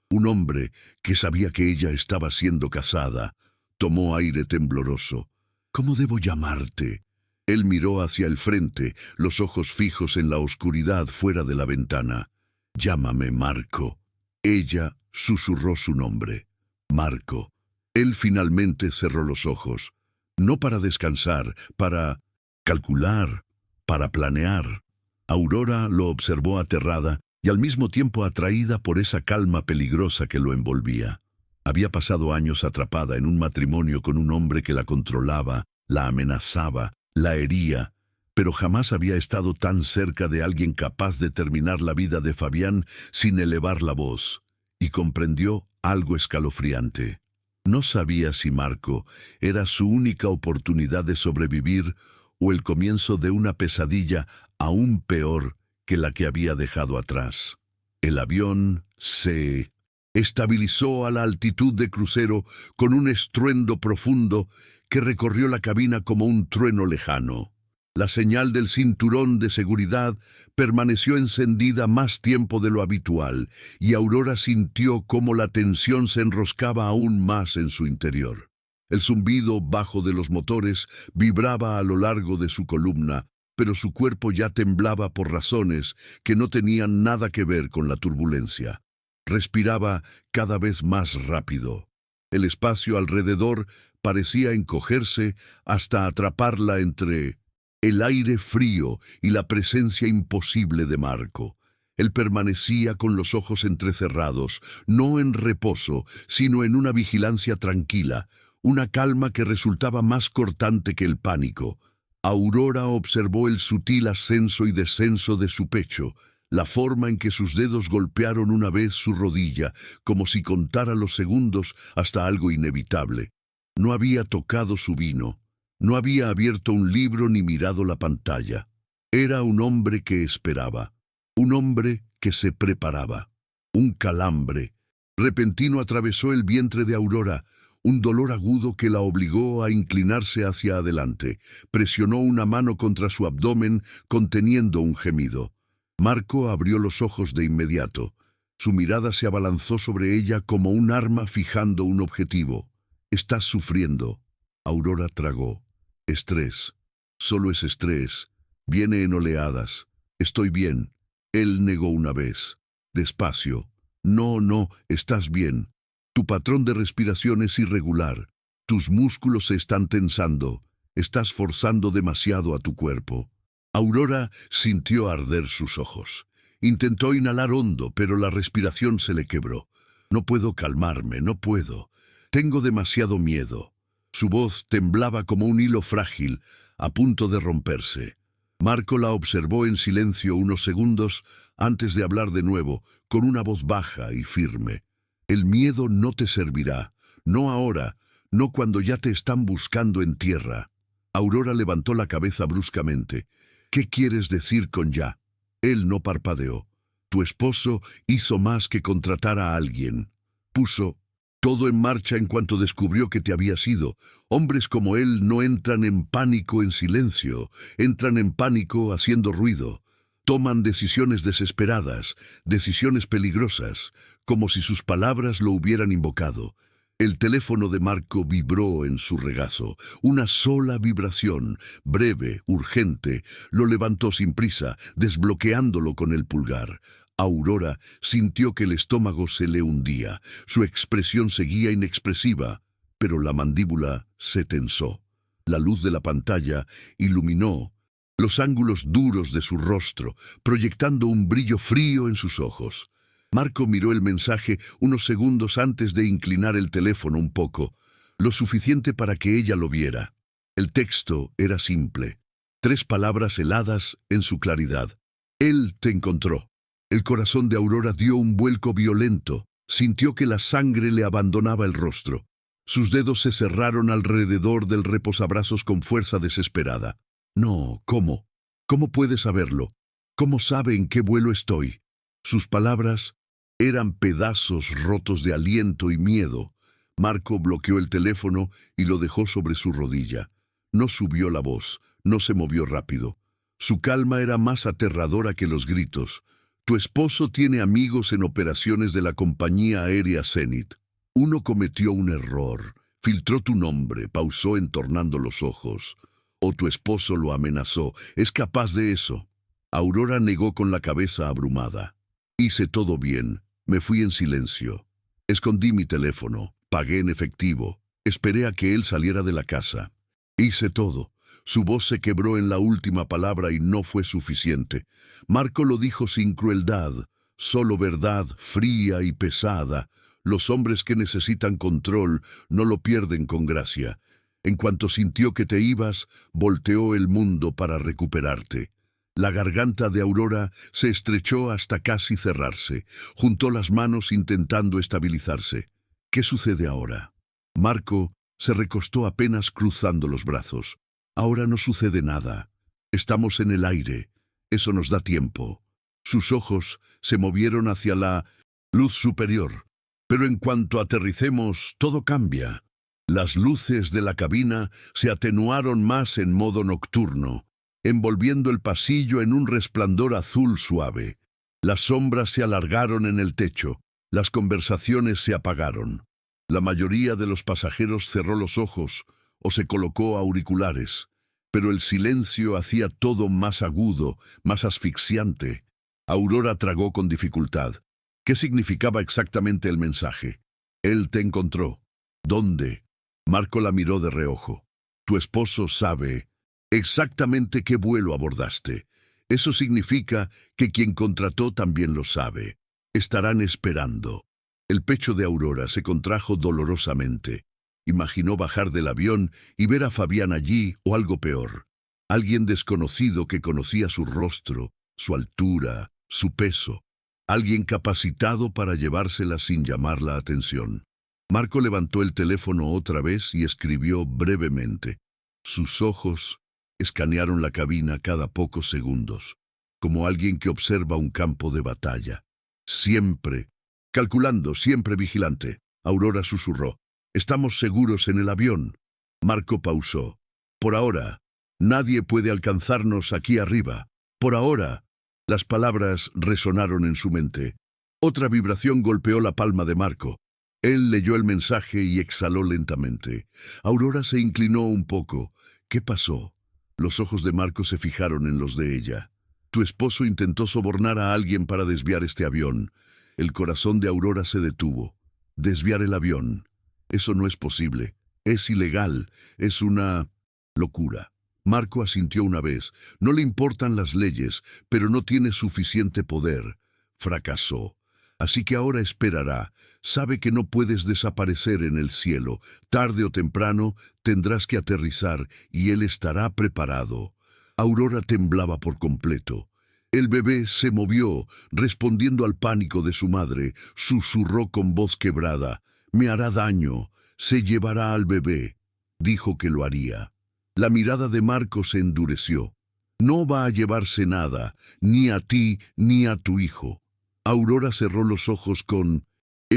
Un hombre que sabía que ella estaba siendo casada. Tomó aire tembloroso. «¿Cómo debo llamarte?» Él miró hacia el frente, los ojos fijos en la oscuridad fuera de la ventana. «Llámame Marco». Ella susurró su nombre. Marco. Él finalmente cerró los ojos. No para descansar, para calcular, para planear. Aurora lo observó aterrada y al mismo tiempo atraída por esa calma peligrosa que lo envolvía. Había pasado años atrapada en un matrimonio con un hombre que la controlaba, la amenazaba, la hería, pero jamás había estado tan cerca de alguien capaz de terminar la vida de Fabián sin elevar la voz, y comprendió algo escalofriante. No sabía si Marco era su única oportunidad de sobrevivir o el comienzo de una pesadilla aún peor que la que había dejado atrás. El avión se estabilizó a la altitud de crucero con un estruendo profundo que recorrió la cabina como un trueno lejano. La señal del cinturón de seguridad permaneció encendida más tiempo de lo habitual, y Aurora sintió cómo la tensión se enroscaba aún más en su interior. El zumbido bajo de los motores vibraba a lo largo de su columna, pero su cuerpo ya temblaba por razones que no tenían nada que ver con la turbulencia. Respiraba cada vez más rápido. El espacio alrededor parecía encogerse hasta atraparla entre el aire frío y la presencia imposible de Marco. Él permanecía con los ojos entrecerrados, no en reposo, sino en una vigilancia tranquila, una calma que resultaba más cortante que el pánico. Aurora observó el sutil ascenso y descenso de su pecho, la forma en que sus dedos golpearon una vez su rodilla, como si contara los segundos hasta algo inevitable. No había tocado su vino. No había abierto un libro ni mirado la pantalla. Era un hombre que esperaba, un hombre que se preparaba. Un calambre repentino atravesó el vientre de Aurora, un dolor agudo que la obligó a inclinarse hacia adelante. Presionó una mano contra su abdomen, conteniendo un gemido. Marco abrió los ojos de inmediato. Su mirada se abalanzó sobre ella como un arma fijando un objetivo. «Estás sufriendo». Aurora tragó. «Estrés. Solo es estrés. Viene en oleadas. Estoy bien». Él negó una vez. Despacio. «No, estás bien. Tu patrón de respiración es irregular. Tus músculos se están tensando. Estás forzando demasiado a tu cuerpo». Aurora sintió arder sus ojos. Intentó inhalar hondo, pero la respiración se le quebró. «No puedo calmarme, no puedo. Tengo demasiado miedo». Su voz temblaba como un hilo frágil, a punto de romperse. Marco la observó en silencio unos segundos antes de hablar de nuevo, con una voz baja y firme. El miedo no te servirá, no ahora, no cuando ya te están buscando en tierra. Aurora levantó la cabeza bruscamente. ¿Qué quieres decir con ya? Él no parpadeó. Tu esposo hizo más que contratar a alguien. Puso todo en marcha en cuanto descubrió que te habías ido. Hombres como él no entran en pánico en silencio, entran en pánico haciendo ruido. Toman decisiones desesperadas, decisiones peligrosas, como si sus palabras lo hubieran invocado. El teléfono de Marco vibró en su regazo. Una sola vibración, breve, urgente, lo levantó sin prisa, desbloqueándolo con el pulgar. Aurora sintió que el estómago se le hundía. Su expresión seguía inexpresiva, pero la mandíbula se tensó. La luz de la pantalla iluminó los ángulos duros de su rostro, proyectando un brillo frío en sus ojos. Marco miró el mensaje unos segundos antes de inclinar el teléfono un poco, lo suficiente para que ella lo viera. El texto era simple, 3 palabras heladas en su claridad. Él te encontró. El corazón de Aurora dio un vuelco violento, sintió que la sangre le abandonaba el rostro. Sus dedos se cerraron alrededor del reposabrazos con fuerza desesperada. No, ¿cómo? ¿Cómo puede saberlo? ¿Cómo sabe en qué vuelo estoy? Sus palabras eran pedazos rotos de aliento y miedo. Marco bloqueó el teléfono y lo dejó sobre su rodilla. No subió la voz, no se movió rápido. Su calma era más aterradora que los gritos. Tu esposo tiene amigos en operaciones de la compañía aérea Zenit. Uno cometió un error, filtró tu nombre, pausó entornando los ojos. O tu esposo lo amenazó. ¿Es capaz de eso? Aurora negó con la cabeza abrumada. Hice todo bien. Me fui en silencio. Escondí mi teléfono, pagué en efectivo, esperé a que él saliera de la casa. Hice todo. Su voz se quebró en la última palabra y no fue suficiente. Marco lo dijo sin crueldad, solo verdad fría y pesada. Los hombres que necesitan control no lo pierden con gracia. En cuanto sintió que te ibas, volteó el mundo para recuperarte. La garganta de Aurora se estrechó hasta casi cerrarse. Juntó las manos intentando estabilizarse. ¿Qué sucede ahora? Marco se recostó apenas cruzando los brazos. Ahora no sucede nada. Estamos en el aire. Eso nos da tiempo. Sus ojos se movieron hacia la luz superior. Pero en cuanto aterricemos, todo cambia. Las luces de la cabina se atenuaron más en modo nocturno, envolviendo el pasillo en un resplandor azul suave. Las sombras se alargaron en el techo, las conversaciones se apagaron. La mayoría de los pasajeros cerró los ojos o se colocó auriculares, pero el silencio hacía todo más agudo, más asfixiante. Aurora tragó con dificultad. ¿Qué significaba exactamente el mensaje? Él te encontró. ¿Dónde? Marco la miró de reojo. Tu esposo sabe exactamente qué vuelo abordaste. Eso significa que quien contrató también lo sabe. Estarán esperando. El pecho de Aurora se contrajo dolorosamente. Imaginó bajar del avión y ver a Fabián allí o algo peor. Alguien desconocido que conocía su rostro, su altura, su peso. Alguien capacitado para llevársela sin llamar la atención. Marco levantó el teléfono otra vez y escribió brevemente. Sus ojos escanearon la cabina cada pocos segundos, como alguien que observa un campo de batalla. Siempre, calculando, siempre vigilante. Aurora susurró. Estamos seguros en el avión. Marco pausó. Por ahora, nadie puede alcanzarnos aquí arriba. Por ahora. Las palabras resonaron en su mente. Otra vibración golpeó la palma de Marco. Él leyó el mensaje y exhaló lentamente. Aurora se inclinó un poco. ¿Qué pasó? Los ojos de Marco se fijaron en los de ella. Tu esposo intentó sobornar a alguien para desviar este avión. El corazón de Aurora se detuvo. Desviar el avión. Eso no es posible. Es ilegal. Es una locura. Marco asintió una vez. No le importan las leyes, pero no tiene suficiente poder. Fracasó. Así que ahora esperará. Sabe que no puedes desaparecer en el cielo. Tarde o temprano tendrás que aterrizar y él estará preparado. Aurora temblaba por completo. El bebé se movió, respondiendo al pánico de su madre. Susurró con voz quebrada: «Me hará daño, se llevará al bebé». Dijo que lo haría. La mirada de Marco se endureció. «No va a llevarse nada, ni a ti ni a tu hijo». Aurora cerró los ojos con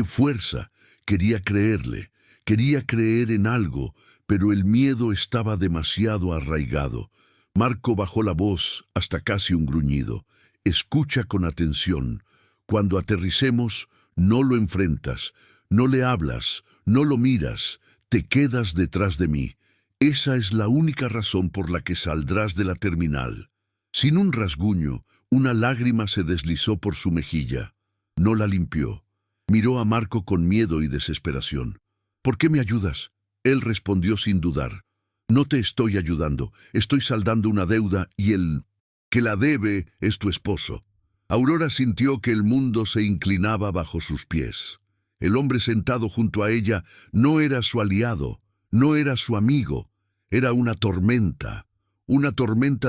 fuerza. Quería creerle, quería creer en algo, pero el miedo estaba demasiado arraigado. Marco bajó la voz hasta casi un gruñido. «Escucha con atención. Cuando aterricemos, no lo enfrentas, no le hablas, no lo miras, te quedas detrás de mí. Esa es la única razón por la que saldrás de la terminal». Sin un rasguño, una lágrima se deslizó por su mejilla. No la limpió. Miró a Marco con miedo y desesperación. «¿Por qué me ayudas?». Él respondió sin dudar: «No te estoy ayudando, estoy saldando una deuda y el que la debe es tu esposo». Aurora sintió que el mundo se inclinaba bajo sus pies. El hombre sentado junto a ella no era su aliado, no era su amigo, era una tormenta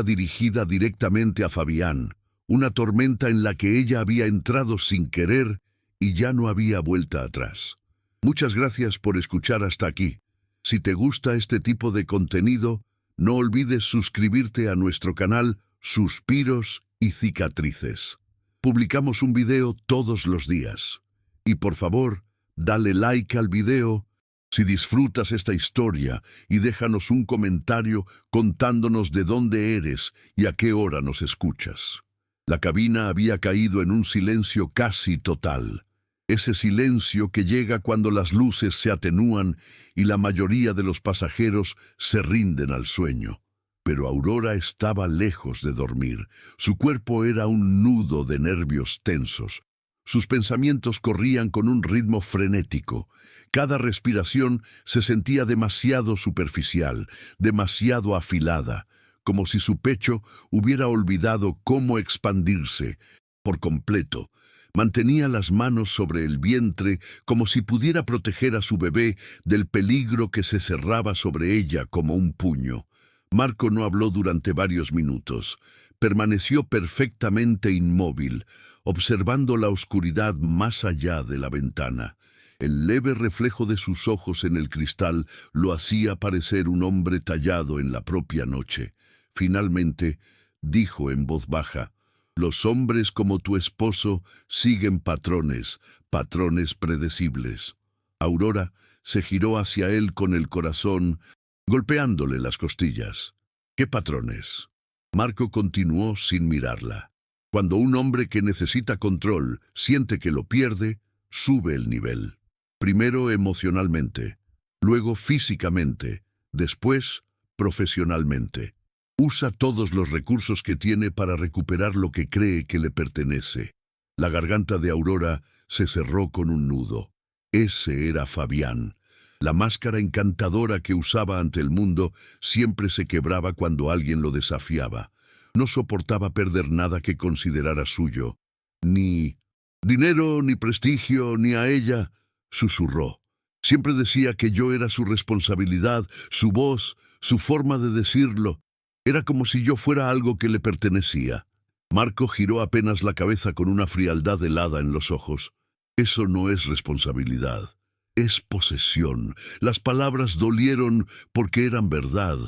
dirigida directamente a Fabián, una tormenta en la que ella había entrado sin querer y ya no había vuelta atrás. Muchas gracias por escuchar hasta aquí. Si te gusta este tipo de contenido, no olvides suscribirte a nuestro canal Suspiros y Cicatrices. Publicamos un video todos los días. Y por favor, dale like al video si disfrutas esta historia y déjanos un comentario contándonos de dónde eres y a qué hora nos escuchas. La cabina había caído en un silencio casi total. Ese silencio que llega cuando las luces se atenúan y la mayoría de los pasajeros se rinden al sueño. Pero Aurora estaba lejos de dormir. Su cuerpo era un nudo de nervios tensos. Sus pensamientos corrían con un ritmo frenético. Cada respiración se sentía demasiado superficial, demasiado afilada, como si su pecho hubiera olvidado cómo expandirse por completo. Mantenía las manos sobre el vientre como si pudiera proteger a su bebé del peligro que se cerraba sobre ella como un puño. Marco no habló durante varios minutos. Permaneció perfectamente inmóvil, observando la oscuridad más allá de la ventana. El leve reflejo de sus ojos en el cristal lo hacía parecer un hombre tallado en la propia noche. Finalmente, dijo en voz baja: «Los hombres como tu esposo siguen patrones predecibles». Aurora se giró hacia él con el corazón golpeándole las costillas. «¿Qué patrones?». Marco continuó sin mirarla. «Cuando un hombre que necesita control siente que lo pierde, sube el nivel. Primero emocionalmente, luego físicamente, después profesionalmente. Usa todos los recursos que tiene para recuperar lo que cree que le pertenece». La garganta de Aurora se cerró con un nudo. Ese era Fabián. La máscara encantadora que usaba ante el mundo siempre se quebraba cuando alguien lo desafiaba. No soportaba perder nada que considerara suyo. «Ni dinero, ni prestigio, ni a ella», susurró. «Siempre decía que yo era su responsabilidad, su voz, su forma de decirlo. Era como si yo fuera algo que le pertenecía». Marco giró apenas la cabeza con una frialdad helada en los ojos. «Eso no es responsabilidad. Es posesión». Las palabras dolieron porque eran verdad,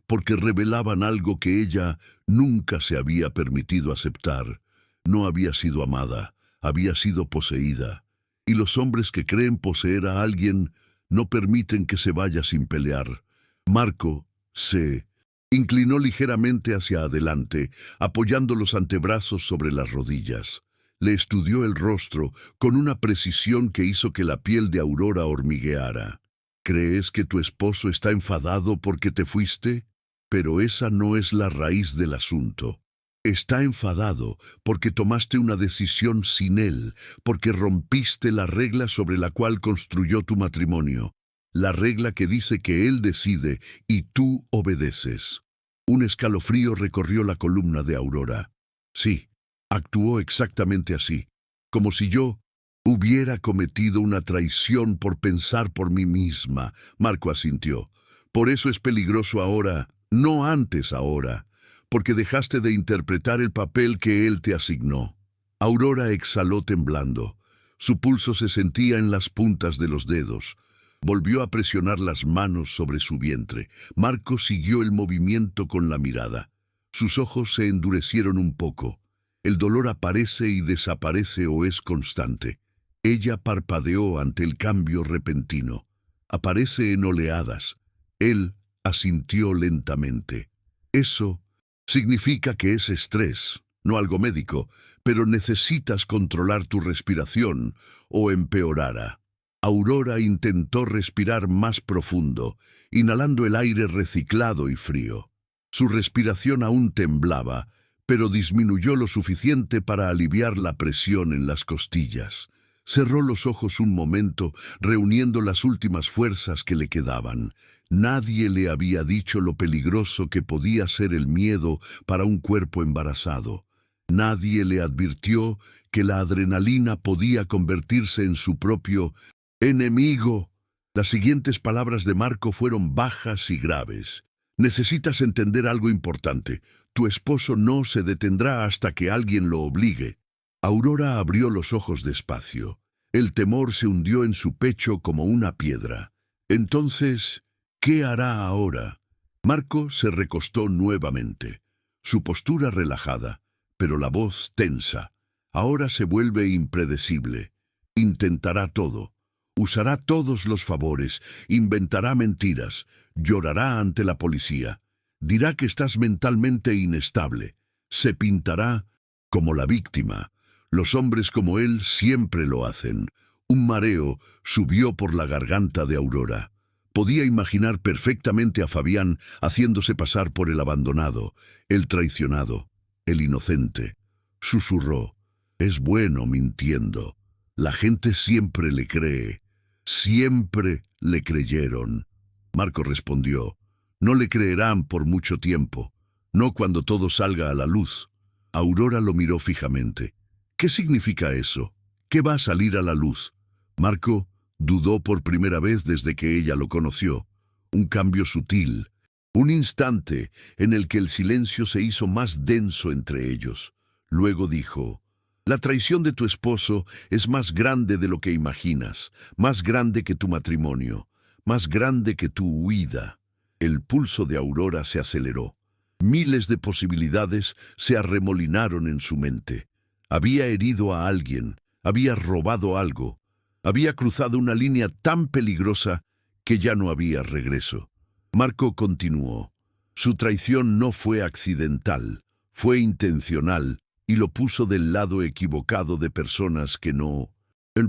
porque revelaban algo que ella nunca se había permitido aceptar. No había sido amada, había sido poseída. Y los hombres que creen poseer a alguien no permiten que se vaya sin pelear. Marco se inclinó ligeramente hacia adelante, apoyando los antebrazos sobre las rodillas. Le estudió el rostro con una precisión que hizo que la piel de Aurora hormigueara. «¿Crees que tu esposo está enfadado porque te fuiste? Pero esa no es la raíz del asunto. Está enfadado porque tomaste una decisión sin él, porque rompiste la regla sobre la cual construyó tu matrimonio, la regla que dice que él decide y tú obedeces». Un escalofrío recorrió la columna de Aurora. «Sí, actuó exactamente así, como si yo hubiera cometido una traición por pensar por mí misma». Marco asintió. «Por eso es peligroso ahora, no antes ahora. porque dejaste de interpretar el papel que él te asignó. Aurora exhaló temblando. Su pulso se sentía en las puntas de los dedos. Volvió a presionar las manos sobre su vientre. Marco siguió el movimiento con la mirada. Sus ojos se endurecieron un poco. El dolor aparece y desaparece o es constante. Ella parpadeó ante el cambio repentino. Aparece en oleadas. Él asintió lentamente. Eso significa que es estrés, no algo médico, pero necesitas controlar tu respiración o empeorará. Aurora intentó respirar más profundo, inhalando el aire reciclado y frío. Su respiración aún temblaba, pero disminuyó lo suficiente para aliviar la presión en las costillas. Cerró los ojos un momento, reuniendo las últimas fuerzas que le quedaban. Nadie le había dicho lo peligroso que podía ser el miedo para un cuerpo embarazado. Nadie le advirtió que la adrenalina podía convertirse en su propio enemigo. Las siguientes palabras de Marco fueron bajas y graves. Necesitas entender algo importante. Tu esposo no se detendrá hasta que alguien lo obligue. Aurora abrió los ojos despacio. El temor se hundió en su pecho como una piedra. Entonces, ¿qué hará ahora? Marco se recostó nuevamente. Su postura relajada, pero la voz tensa. Ahora se vuelve impredecible. Intentará todo. Usará todos los favores, inventará mentiras, llorará ante la policía. Dirá que estás mentalmente inestable. Se pintará como la víctima. Los hombres como él siempre lo hacen. Un mareo subió por la garganta de Aurora. Podía imaginar perfectamente a Fabián haciéndose pasar por el abandonado, el traicionado, el inocente. Susurró: es bueno mintiendo. La gente siempre le cree. Siempre le creyeron. Marco respondió: no le creerán por mucho tiempo, no cuando todo salga a la luz. Aurora lo miró fijamente. ¿Qué significa eso? ¿Qué va a salir a la luz? Marco dudó por primera vez desde que ella lo conoció. Un cambio sutil, un instante en el que el silencio se hizo más denso entre ellos. Luego dijo: la traición de tu esposo es más grande de lo que imaginas, más grande que tu matrimonio, más grande que tu huida. El pulso de Aurora se aceleró. Miles de posibilidades se arremolinaron en su mente. Había herido a alguien, había robado algo, había cruzado una línea tan peligrosa que ya no había regreso. Marco continuó: su traición no fue accidental, fue intencional, y lo puso del lado equivocado de personas que no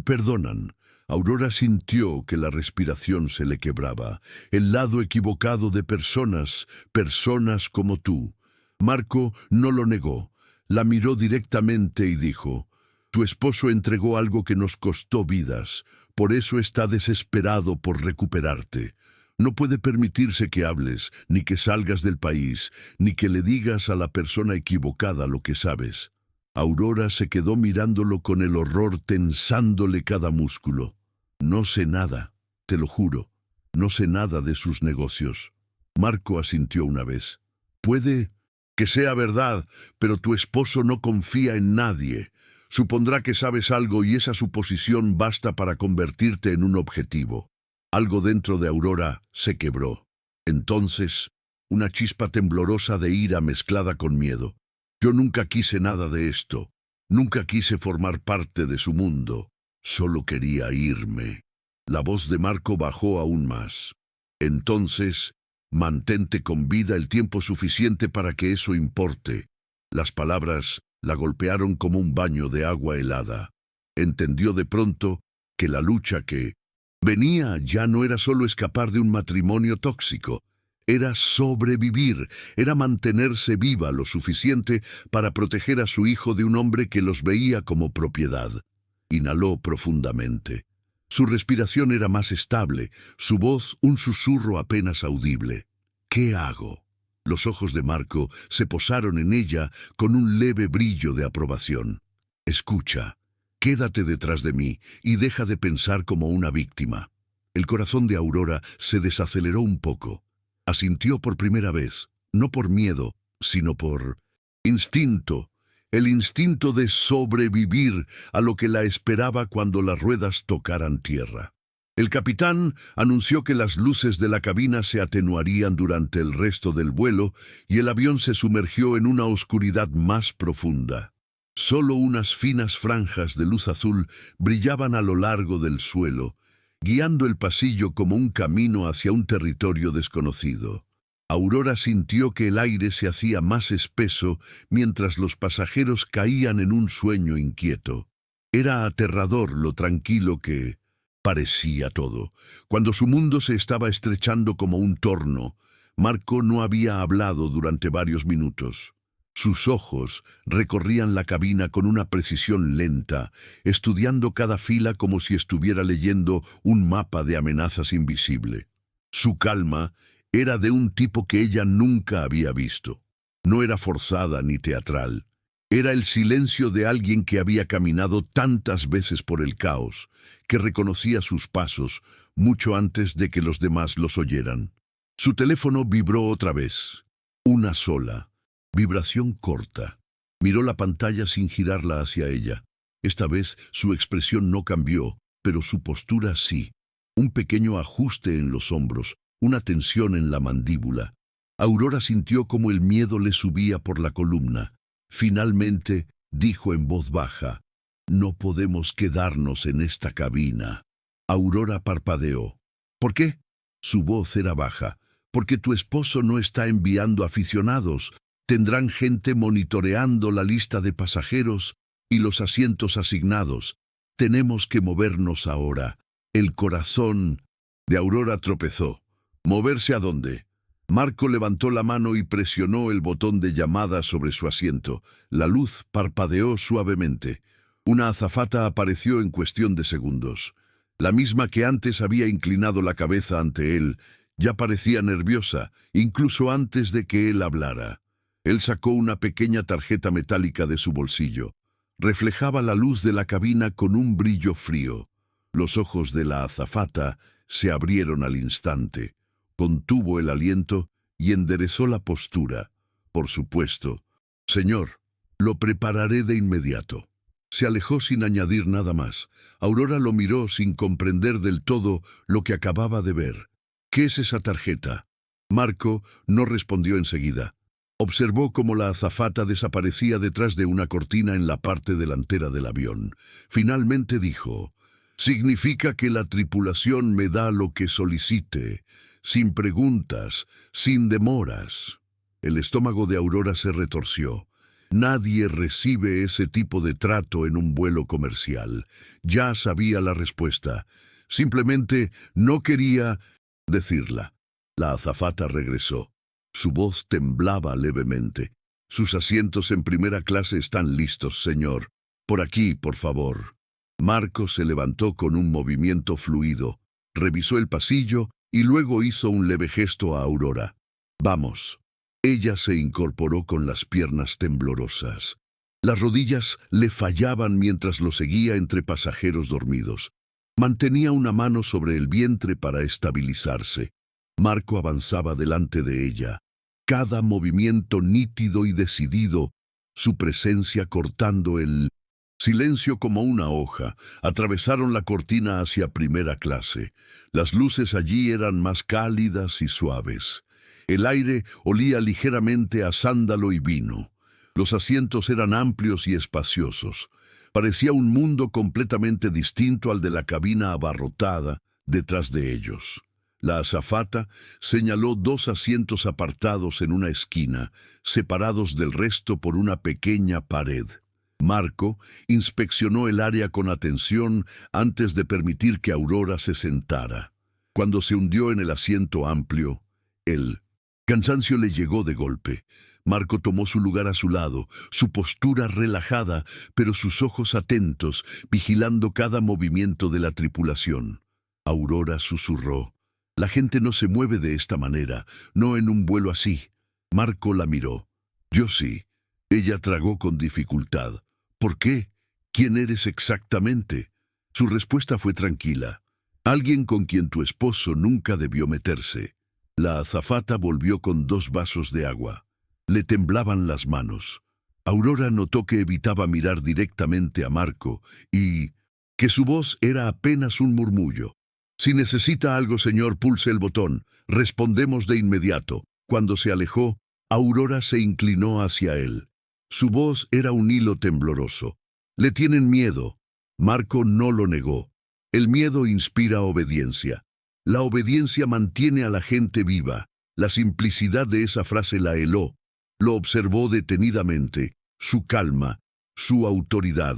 perdonan. Aurora sintió que la respiración se le quebraba. El lado equivocado de personas como tú. Marco no lo negó. La miró directamente y dijo: tu esposo entregó algo que nos costó vidas, por eso está desesperado por recuperarte. No puede permitirse que hables, ni que salgas del país, ni que le digas a la persona equivocada lo que sabes. Aurora se quedó mirándolo con el horror tensándole cada músculo. No sé nada, te lo juro, no sé nada de sus negocios. Marco asintió una vez. Puede que sea verdad, pero tu esposo no confía en nadie. Supondrá que sabes algo y esa suposición basta para convertirte en un objetivo. Algo dentro de Aurora se quebró. Entonces, una chispa temblorosa de ira mezclada con miedo. Yo nunca quise nada de esto. Nunca quise formar parte de su mundo. Solo quería irme. La voz de Marco bajó aún más. Entonces, mantente con vida el tiempo suficiente para que eso importe. Las palabras la golpearon como un baño de agua helada. Entendió de pronto que la lucha que venía ya no era solo escapar de un matrimonio tóxico. Era sobrevivir, era mantenerse viva lo suficiente para proteger a su hijo de un hombre que los veía como propiedad. Inhaló profundamente. Su respiración era más estable, su voz un susurro apenas audible. ¿Qué hago? Los ojos de Marco se posaron en ella con un leve brillo de aprobación. Escucha, quédate detrás de mí y deja de pensar como una víctima. El corazón de Aurora se desaceleró un poco. Asintió por primera vez, no por miedo, sino por instinto, el instinto de sobrevivir a lo que la esperaba cuando las ruedas tocaran tierra. El capitán anunció que las luces de la cabina se atenuarían durante el resto del vuelo y el avión se sumergió en una oscuridad más profunda. Solo unas finas franjas de luz azul brillaban a lo largo del suelo, guiando el pasillo como un camino hacia un territorio desconocido. Aurora sintió que el aire se hacía más espeso mientras los pasajeros caían en un sueño inquieto. Era aterrador lo tranquilo que parecía todo. Cuando su mundo se estaba estrechando como un torno, Marco no había hablado durante varios minutos. Sus ojos recorrían la cabina con una precisión lenta, estudiando cada fila como si estuviera leyendo un mapa de amenazas invisible. Su calma era de un tipo que ella nunca había visto. No era forzada ni teatral. Era el silencio de alguien que había caminado tantas veces por el caos, que reconocía sus pasos mucho antes de que los demás los oyeran. Su teléfono vibró otra vez. Una sola. Vibración corta. Miró la pantalla sin girarla hacia ella. Esta vez su expresión no cambió, pero su postura sí. Un pequeño ajuste en los hombros, una tensión en la mandíbula. Aurora sintió como el miedo le subía por la columna. Finalmente, dijo en voz baja, «No podemos quedarnos en esta cabina». Aurora parpadeó. «¿Por qué?» Su voz era baja. «Porque tu esposo no está enviando aficionados. Tendrán gente monitoreando la lista de pasajeros y los asientos asignados. Tenemos que movernos ahora». El corazón de Aurora tropezó. ¿Moverse a dónde? Marco levantó la mano y presionó el botón de llamada sobre su asiento. La luz parpadeó suavemente. Una azafata apareció en cuestión de segundos. La misma que antes había inclinado la cabeza ante él, ya parecía nerviosa, incluso antes de que él hablara. Él sacó una pequeña tarjeta metálica de su bolsillo. Reflejaba la luz de la cabina con un brillo frío. Los ojos de la azafata se abrieron al instante. Contuvo el aliento y enderezó la postura. «Por supuesto. Señor, lo prepararé de inmediato». Se alejó sin añadir nada más. Aurora lo miró sin comprender del todo lo que acababa de ver. «¿Qué es esa tarjeta?» Marco no respondió enseguida. Observó cómo la azafata desaparecía detrás de una cortina en la parte delantera del avión. Finalmente dijo, «Significa que la tripulación me da lo que solicite, sin preguntas, sin demoras». El estómago de Aurora se retorció. Nadie recibe ese tipo de trato en un vuelo comercial. Ya sabía la respuesta. Simplemente no quería decirla. La azafata regresó. Su voz temblaba levemente. «Sus asientos en primera clase están listos, señor. Por aquí, por favor». Marco se levantó con un movimiento fluido, revisó el pasillo y luego hizo un leve gesto a Aurora. «Vamos». Ella se incorporó con las piernas temblorosas. Las rodillas le fallaban mientras lo seguía entre pasajeros dormidos. Mantenía una mano sobre el vientre para estabilizarse. Marco avanzaba delante de ella. Cada movimiento nítido y decidido, su presencia cortando el silencio como una hoja. Atravesaron la cortina hacia primera clase. Las luces allí eran más cálidas y suaves. El aire olía ligeramente a sándalo y vino. Los asientos eran amplios y espaciosos. Parecía un mundo completamente distinto al de la cabina abarrotada detrás de ellos. La azafata señaló 2 asientos apartados en una esquina, separados del resto por una pequeña pared. Marco inspeccionó el área con atención antes de permitir que Aurora se sentara. Cuando se hundió en el asiento amplio, el cansancio le llegó de golpe. Marco tomó su lugar a su lado, su postura relajada, pero sus ojos atentos, vigilando cada movimiento de la tripulación. Aurora susurró, «La gente no se mueve de esta manera, no en un vuelo así». Marco la miró. «Yo sí». Ella tragó con dificultad. «¿Por qué? ¿Quién eres exactamente?» Su respuesta fue tranquila. «Alguien con quien tu esposo nunca debió meterse». La azafata volvió con 2 vasos de agua. Le temblaban las manos. Aurora notó que evitaba mirar directamente a Marco y que su voz era apenas un murmullo. «Si necesita algo, señor, pulse el botón. Respondemos de inmediato». Cuando se alejó, Aurora se inclinó hacia él. Su voz era un hilo tembloroso. «Le tienen miedo». Marco no lo negó. El miedo inspira obediencia. La obediencia mantiene a la gente viva. La simplicidad de esa frase la heló. Lo observó detenidamente, su calma, su autoridad,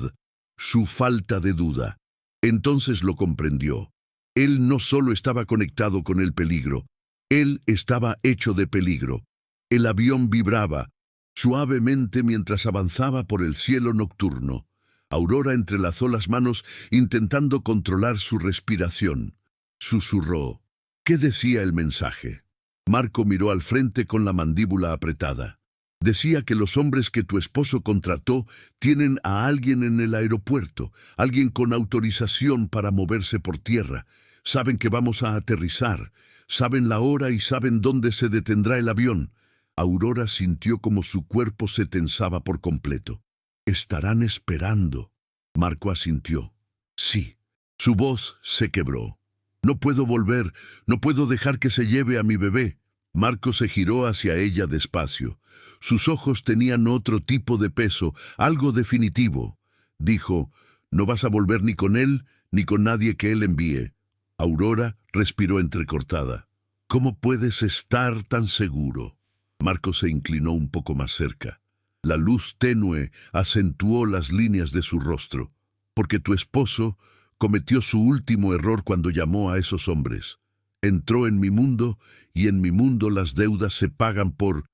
su falta de duda. Entonces lo comprendió. Él no solo estaba conectado con el peligro, él estaba hecho de peligro. El avión vibraba, suavemente mientras avanzaba por el cielo nocturno. Aurora entrelazó las manos intentando controlar su respiración. Susurró. ¿Qué decía el mensaje? Marco miró al frente con la mandíbula apretada. Decía que los hombres que tu esposo contrató tienen a alguien en el aeropuerto, alguien con autorización para moverse por tierra. Saben que vamos a aterrizar, saben la hora y saben dónde se detendrá el avión. Aurora sintió como su cuerpo se tensaba por completo. «Estarán esperando». Marco asintió. «Sí». Su voz se quebró. «No puedo volver, no puedo dejar que se lleve a mi bebé». Marco se giró hacia ella despacio. Sus ojos tenían otro tipo de peso, algo definitivo. Dijo, «No vas a volver ni con él, ni con nadie que él envíe». Aurora respiró entrecortada. «¿Cómo puedes estar tan seguro?» Marco se inclinó un poco más cerca. La luz tenue acentuó las líneas de su rostro. «Porque tu esposo cometió su último error cuando llamó a esos hombres. Entró en mi mundo y en mi mundo las deudas se pagan por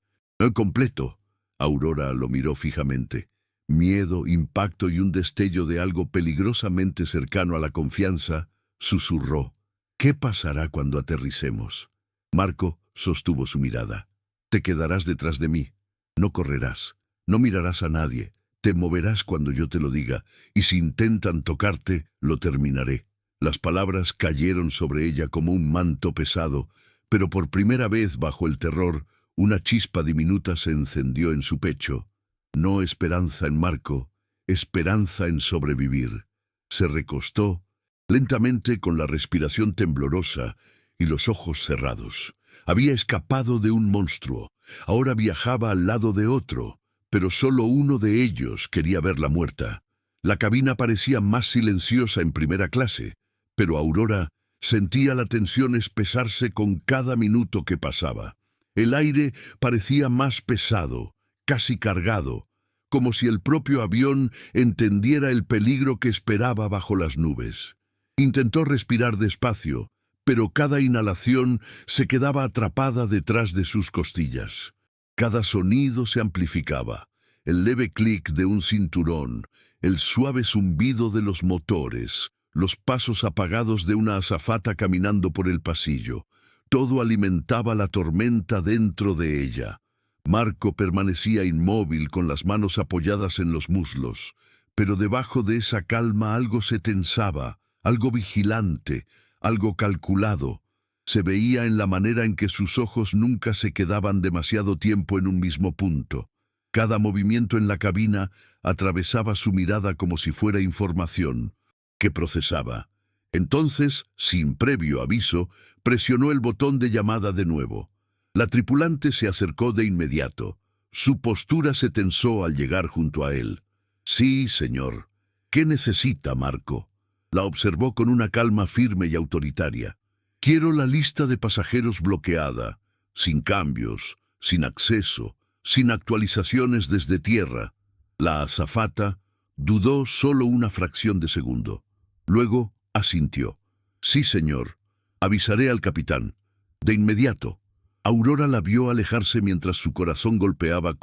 completo». Aurora lo miró fijamente. Miedo, impacto y un destello de algo peligrosamente cercano a la confianza, susurró. «¿Qué pasará cuando aterricemos?» Marco sostuvo su mirada. «Te quedarás detrás de mí. No correrás. No mirarás a nadie. Te moverás cuando yo te lo diga, y si intentan tocarte, lo terminaré». Las palabras cayeron sobre ella como un manto pesado, pero por primera vez bajo el terror, una chispa diminuta se encendió en su pecho. No esperanza en Marco, esperanza en sobrevivir. Se recostó, lentamente con la respiración temblorosa y los ojos cerrados. Había escapado de un monstruo, ahora viajaba al lado de otro, pero solo uno de ellos quería verla muerta. La cabina parecía más silenciosa en primera clase, pero Aurora sentía la tensión espesarse con cada minuto que pasaba. El aire parecía más pesado, casi cargado, como si el propio avión entendiera el peligro que esperaba bajo las nubes. Intentó respirar despacio, pero cada inhalación se quedaba atrapada detrás de sus costillas. Cada sonido se amplificaba, el leve clic de un cinturón, el suave zumbido de los motores, los pasos apagados de una azafata caminando por el pasillo. Todo alimentaba la tormenta dentro de ella. Marco permanecía inmóvil con las manos apoyadas en los muslos, pero debajo de esa calma algo se tensaba, algo vigilante, algo calculado. Se veía en la manera en que sus ojos nunca se quedaban demasiado tiempo en un mismo punto. Cada movimiento en la cabina atravesaba su mirada como si fuera información que procesaba. Entonces, sin previo aviso, presionó el botón de llamada de nuevo. La tripulante se acercó de inmediato. Su postura se tensó al llegar junto a él. «Sí, señor. ¿Qué necesita, Marco?» La observó con una calma firme y autoritaria. «Quiero la lista de pasajeros bloqueada, sin cambios, sin acceso, sin actualizaciones desde tierra». La azafata dudó solo una fracción de segundo. Luego asintió. «Sí, señor. Avisaré al capitán. De inmediato». Aurora la vio alejarse mientras su corazón golpeaba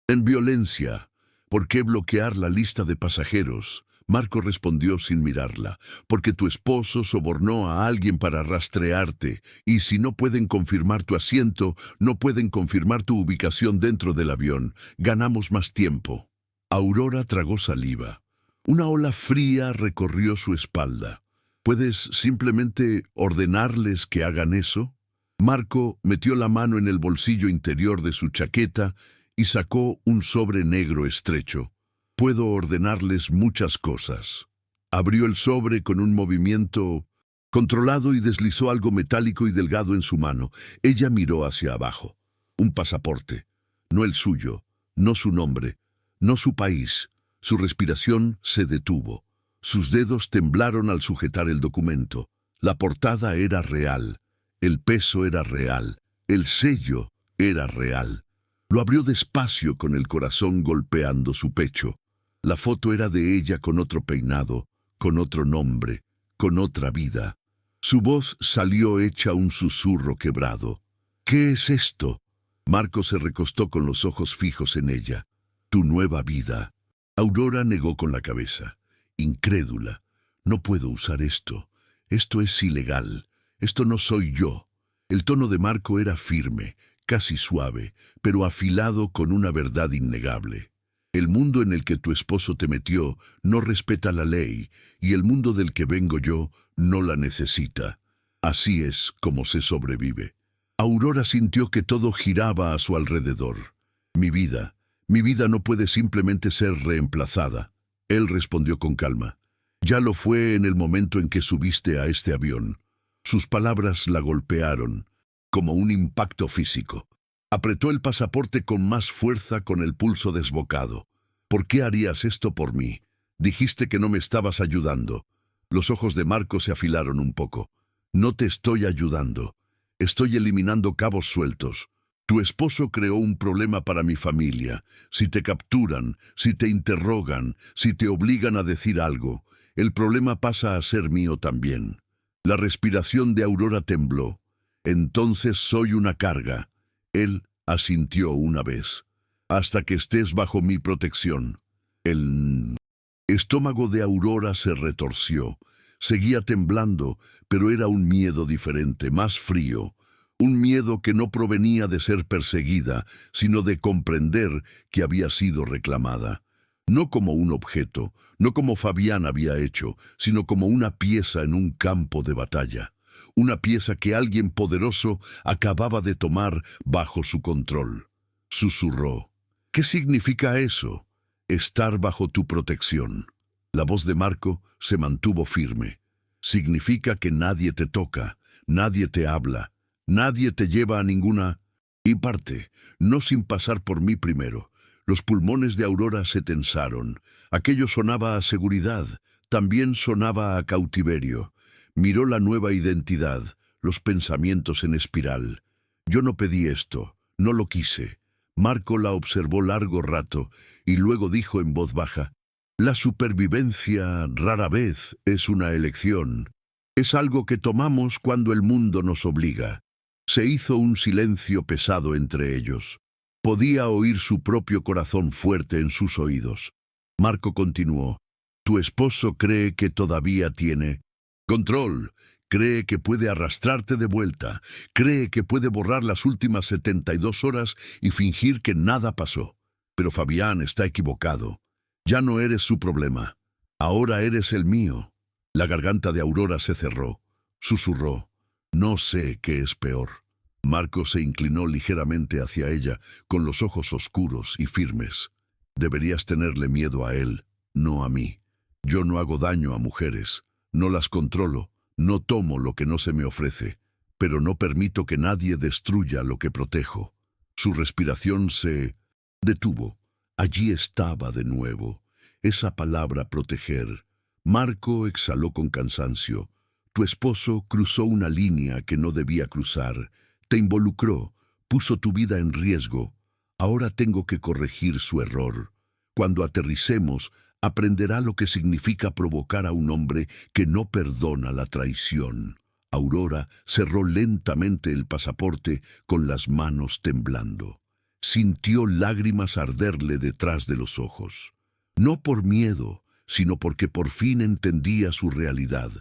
en violencia. «¿Por qué bloquear la lista de pasajeros?». Marco respondió sin mirarla. «Porque tu esposo sobornó a alguien para rastrearte, y si no pueden confirmar tu asiento, no pueden confirmar tu ubicación dentro del avión. Ganamos más tiempo». Aurora tragó saliva. Una ola fría recorrió su espalda. «¿Puedes simplemente ordenarles que hagan eso?». Marco metió la mano en el bolsillo interior de su chaqueta y sacó un sobre negro estrecho. Puedo ordenarles muchas cosas. Abrió el sobre con un movimiento controlado y deslizó algo metálico y delgado en su mano. Ella miró hacia abajo. Un pasaporte. No el suyo, no su nombre, no su país. Su respiración se detuvo. Sus dedos temblaron al sujetar el documento. La portada era real. El peso era real. El sello era real. Lo abrió despacio con el corazón golpeando su pecho. La foto era de ella con otro peinado, con otro nombre, con otra vida. Su voz salió hecha un susurro quebrado. ¿Qué es esto? Marco se recostó con los ojos fijos en ella. Tu nueva vida. Aurora negó con la cabeza, incrédula. No puedo usar esto. Esto es ilegal. Esto no soy yo. El tono de Marco era firme, casi suave, pero afilado con una verdad innegable. El mundo en el que tu esposo te metió no respeta la ley, y el mundo del que vengo yo no la necesita. Así es como se sobrevive. Aurora sintió que todo giraba a su alrededor. Mi vida no puede simplemente ser reemplazada. Él respondió con calma. Ya lo fue en el momento en que subiste a este avión. Sus palabras la golpearon, como un impacto físico. Apretó el pasaporte con más fuerza, con el pulso desbocado. ¿Por qué harías esto por mí? Dijiste que no me estabas ayudando. Los ojos de Marco se afilaron un poco. No te estoy ayudando. Estoy eliminando cabos sueltos. Tu esposo creó un problema para mi familia. Si te capturan, si te interrogan, si te obligan a decir algo, el problema pasa a ser mío también. La respiración de Aurora tembló. Entonces soy una carga. Él asintió una vez. Hasta que estés bajo mi protección. El estómago de Aurora se retorció. Seguía temblando, pero era un miedo diferente, más frío. Un miedo que no provenía de ser perseguida, sino de comprender que había sido reclamada. No como un objeto, no como Fabián había hecho, sino como una pieza en un campo de batalla. Una pieza que alguien poderoso acababa de tomar bajo su control. Susurró. ¿Qué significa eso? Estar bajo tu protección. La voz de Marco se mantuvo firme. Significa que nadie te toca, nadie te habla, nadie te lleva a ninguna parte, no sin pasar por mí primero. Los pulmones de Aurora se tensaron. Aquello sonaba a seguridad, también sonaba a cautiverio. Miró la nueva identidad, los pensamientos en espiral. Yo no pedí esto, no lo quise. Marco la observó largo rato y luego dijo en voz baja, la supervivencia rara vez es una elección. Es algo que tomamos cuando el mundo nos obliga. Se hizo un silencio pesado entre ellos. Podía oír su propio corazón fuerte en sus oídos. Marco continuó. Tu esposo cree que todavía tiene control. Cree que puede arrastrarte de vuelta. Cree que puede borrar las últimas 72 horas y fingir que nada pasó. Pero Fabián está equivocado. Ya no eres su problema. Ahora eres el mío. La garganta de Aurora se cerró. Susurró. No sé qué es peor. Marco se inclinó ligeramente hacia ella, con los ojos oscuros y firmes. Deberías tenerle miedo a él, no a mí. Yo no hago daño a mujeres. No las controlo. No tomo lo que no se me ofrece. Pero no permito que nadie destruya lo que protejo. Su respiración se detuvo. Allí estaba de nuevo. Esa palabra proteger. Marco exhaló con cansancio. Tu esposo cruzó una línea que no debía cruzar. Te involucró, puso tu vida en riesgo. Ahora tengo que corregir su error. Cuando aterricemos, aprenderá lo que significa provocar a un hombre que no perdona la traición. Aurora cerró lentamente el pasaporte con las manos temblando. Sintió lágrimas arderle detrás de los ojos. No por miedo, sino porque por fin entendía su realidad.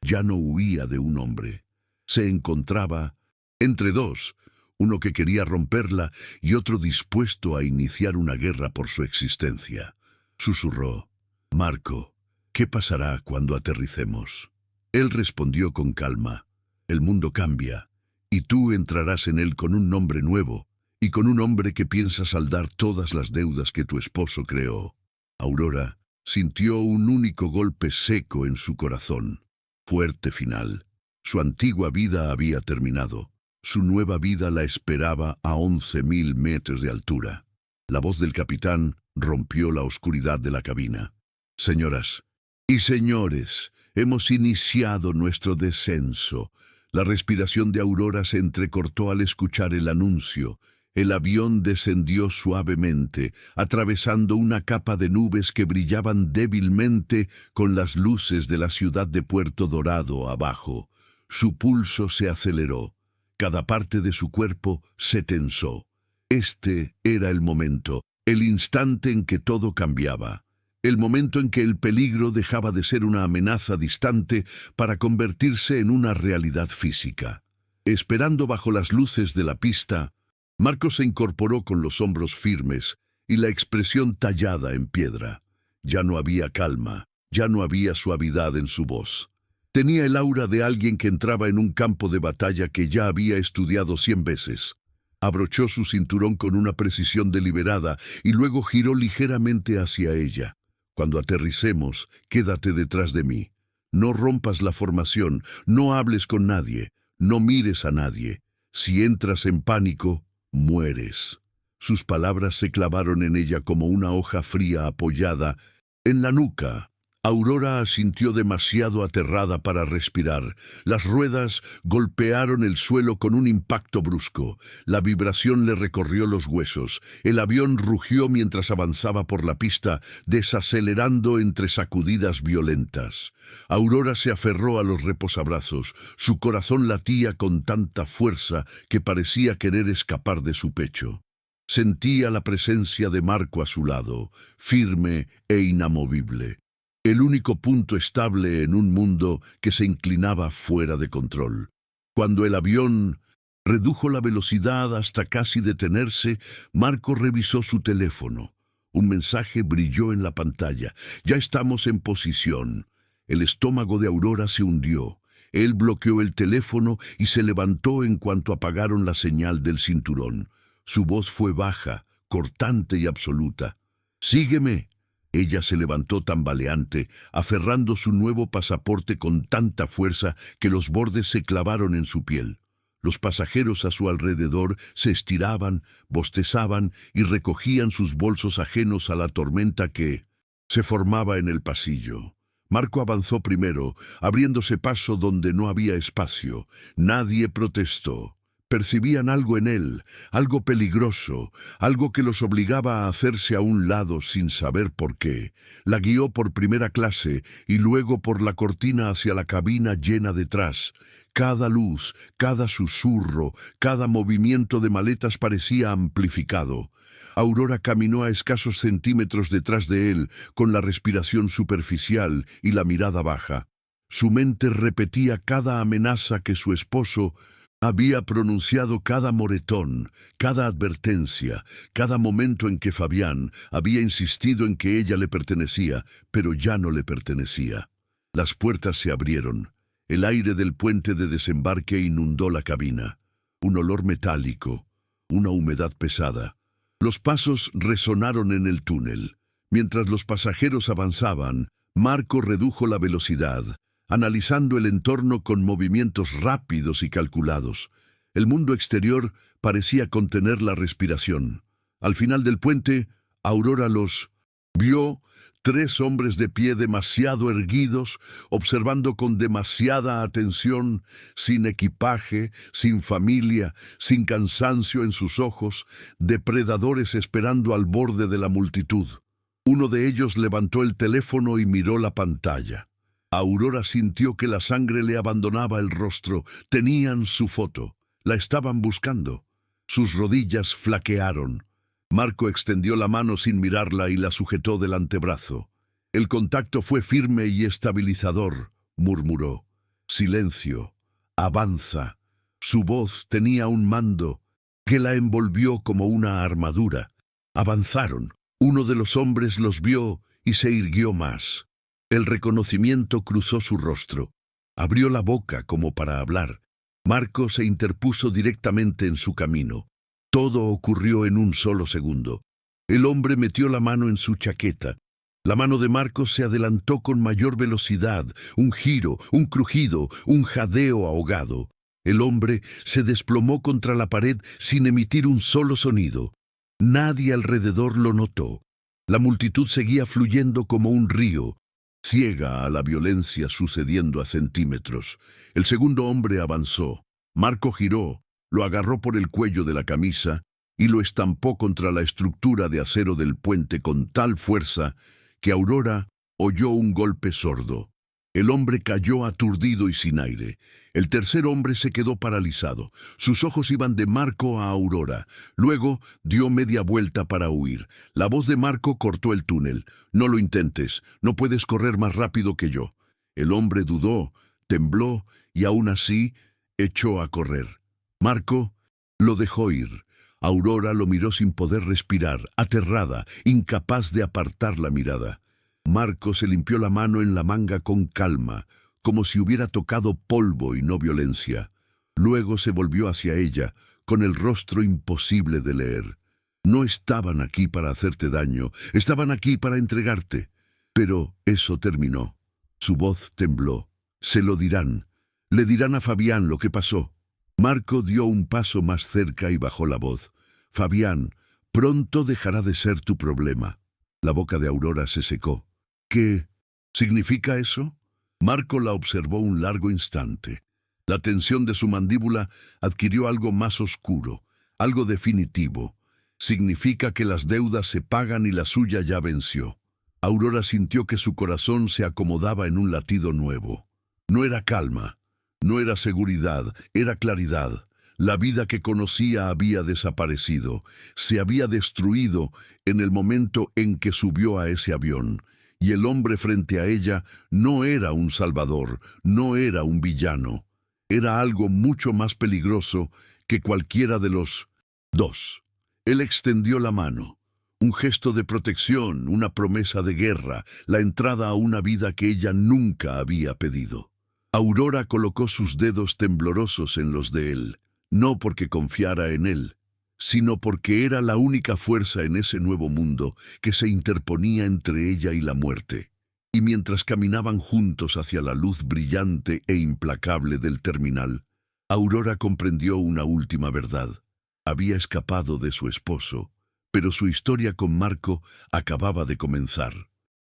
Ya no huía de un hombre. Se encontraba entre dos, uno que quería romperla y otro dispuesto a iniciar una guerra por su existencia. Susurró. Marco, ¿qué pasará cuando aterricemos? Él respondió con calma. El mundo cambia, y tú entrarás en él con un nombre nuevo, y con un hombre que piensa saldar todas las deudas que tu esposo creó. Aurora sintió un único golpe seco en su corazón. Fuerte final. Su antigua vida había terminado. Su nueva vida la esperaba a 11.000 metros de altura. La voz del capitán rompió la oscuridad de la cabina. Señoras y señores, hemos iniciado nuestro descenso. La respiración de Aurora se entrecortó al escuchar el anuncio. El avión descendió suavemente, atravesando una capa de nubes que brillaban débilmente con las luces de la ciudad de Puerto Dorado abajo. Su pulso se aceleró. Cada parte de su cuerpo se tensó. Este era el momento, el instante en que todo cambiaba. El momento en que el peligro dejaba de ser una amenaza distante para convertirse en una realidad física. Esperando bajo las luces de la pista, Marco se incorporó con los hombros firmes y la expresión tallada en piedra. Ya no había calma, ya no había suavidad en su voz. Tenía el aura de alguien que entraba en un campo de batalla que ya había estudiado 100 veces. Abrochó su cinturón con una precisión deliberada y luego giró ligeramente hacia ella. Cuando aterricemos, quédate detrás de mí. No rompas la formación, no hables con nadie, no mires a nadie. Si entras en pánico, mueres. Sus palabras se clavaron en ella como una hoja fría apoyada en la nuca. Aurora asintió demasiado aterrada para respirar. Las ruedas golpearon el suelo con un impacto brusco. La vibración le recorrió los huesos. El avión rugió mientras avanzaba por la pista, desacelerando entre sacudidas violentas. Aurora se aferró a los reposabrazos. Su corazón latía con tanta fuerza que parecía querer escapar de su pecho. Sentía la presencia de Marco a su lado, firme e inamovible. El único punto estable en un mundo que se inclinaba fuera de control. Cuando el avión redujo la velocidad hasta casi detenerse, Marco revisó su teléfono. Un mensaje brilló en la pantalla. Ya estamos en posición. El estómago de Aurora se hundió. Él bloqueó el teléfono y se levantó en cuanto apagaron la señal del cinturón. Su voz fue baja, cortante y absoluta. «Sígueme». Ella se levantó tambaleante, aferrando su nuevo pasaporte con tanta fuerza que los bordes se clavaron en su piel. Los pasajeros a su alrededor se estiraban, bostezaban y recogían sus bolsos ajenos a la tormenta que se formaba en el pasillo. Marco avanzó primero, abriéndose paso donde no había espacio. Nadie protestó. Percibían algo en él, algo peligroso, algo que los obligaba a hacerse a un lado sin saber por qué. La guió por primera clase y luego por la cortina hacia la cabina llena detrás. Cada luz, cada susurro, cada movimiento de maletas parecía amplificado. Aurora caminó a escasos centímetros detrás de él, con la respiración superficial y la mirada baja. Su mente repetía cada amenaza que su esposo había pronunciado, cada moretón, cada advertencia, cada momento en que Fabián había insistido en que ella le pertenecía, pero ya no le pertenecía. Las puertas se abrieron. El aire del puente de desembarque inundó la cabina. Un olor metálico, una humedad pesada. Los pasos resonaron en el túnel. Mientras los pasajeros avanzaban, Marco redujo la velocidad, analizando el entorno con movimientos rápidos y calculados. El mundo exterior parecía contener la respiración. Al final del puente, Aurora los vio, 3 hombres de pie demasiado erguidos, observando con demasiada atención, sin equipaje, sin familia, sin cansancio en sus ojos, depredadores esperando al borde de la multitud. Uno de ellos levantó el teléfono y miró la pantalla. Aurora sintió que la sangre le abandonaba el rostro. Tenían su foto. La estaban buscando. Sus rodillas flaquearon. Marco extendió la mano sin mirarla y la sujetó del antebrazo. El contacto fue firme y estabilizador, murmuró. Silencio. Avanza. Su voz tenía un mando que la envolvió como una armadura. Avanzaron. Uno de los hombres los vio y se irguió más. El reconocimiento cruzó su rostro. Abrió la boca como para hablar. Marco se interpuso directamente en su camino. Todo ocurrió en un solo segundo. El hombre metió la mano en su chaqueta. La mano de Marcos se adelantó con mayor velocidad, un giro, un crujido, un jadeo ahogado. El hombre se desplomó contra la pared sin emitir un solo sonido. Nadie alrededor lo notó. La multitud seguía fluyendo como un río, ciega a la violencia sucediendo a centímetros. El segundo hombre avanzó. Marco giró, lo agarró por el cuello de la camisa y lo estampó contra la estructura de acero del puente con tal fuerza que Aurora oyó un golpe sordo. El hombre cayó aturdido y sin aire. El tercer hombre se quedó paralizado. Sus ojos iban de Marco a Aurora. Luego dio media vuelta para huir. La voz de Marco cortó el túnel. «No lo intentes. No puedes correr más rápido que yo». El hombre dudó, tembló y aún así echó a correr. Marco lo dejó ir. Aurora lo miró sin poder respirar, aterrada, incapaz de apartar la mirada. Marco se limpió la mano en la manga con calma, como si hubiera tocado polvo y no violencia. Luego se volvió hacia ella, con el rostro imposible de leer. No estaban aquí para hacerte daño, estaban aquí para entregarte. Pero eso terminó. Su voz tembló. Se lo dirán. Le dirán a Fabián lo que pasó. Marco dio un paso más cerca y bajó la voz. Fabián, pronto dejará de ser tu problema. La boca de Aurora se secó. ¿Qué significa eso? Marco la observó un largo instante. La tensión de su mandíbula adquirió algo más oscuro, algo definitivo. Significa que las deudas se pagan y la suya ya venció. Aurora sintió que su corazón se acomodaba en un latido nuevo. No era calma, no era seguridad, era claridad. La vida que conocía había desaparecido, se había destruido en el momento en que subió a ese avión. Y el hombre frente a ella no era un salvador, no era un villano. Era algo mucho más peligroso que cualquiera de los dos. Él extendió la mano. Un gesto de protección, una promesa de guerra, la entrada a una vida que ella nunca había pedido. Aurora colocó sus dedos temblorosos en los de él, no porque confiara en él, sino porque era la única fuerza en ese nuevo mundo que se interponía entre ella y la muerte. Y mientras caminaban juntos hacia la luz brillante e implacable del terminal, Aurora comprendió una última verdad. Había escapado de su esposo, pero su historia con Marco acababa de comenzar.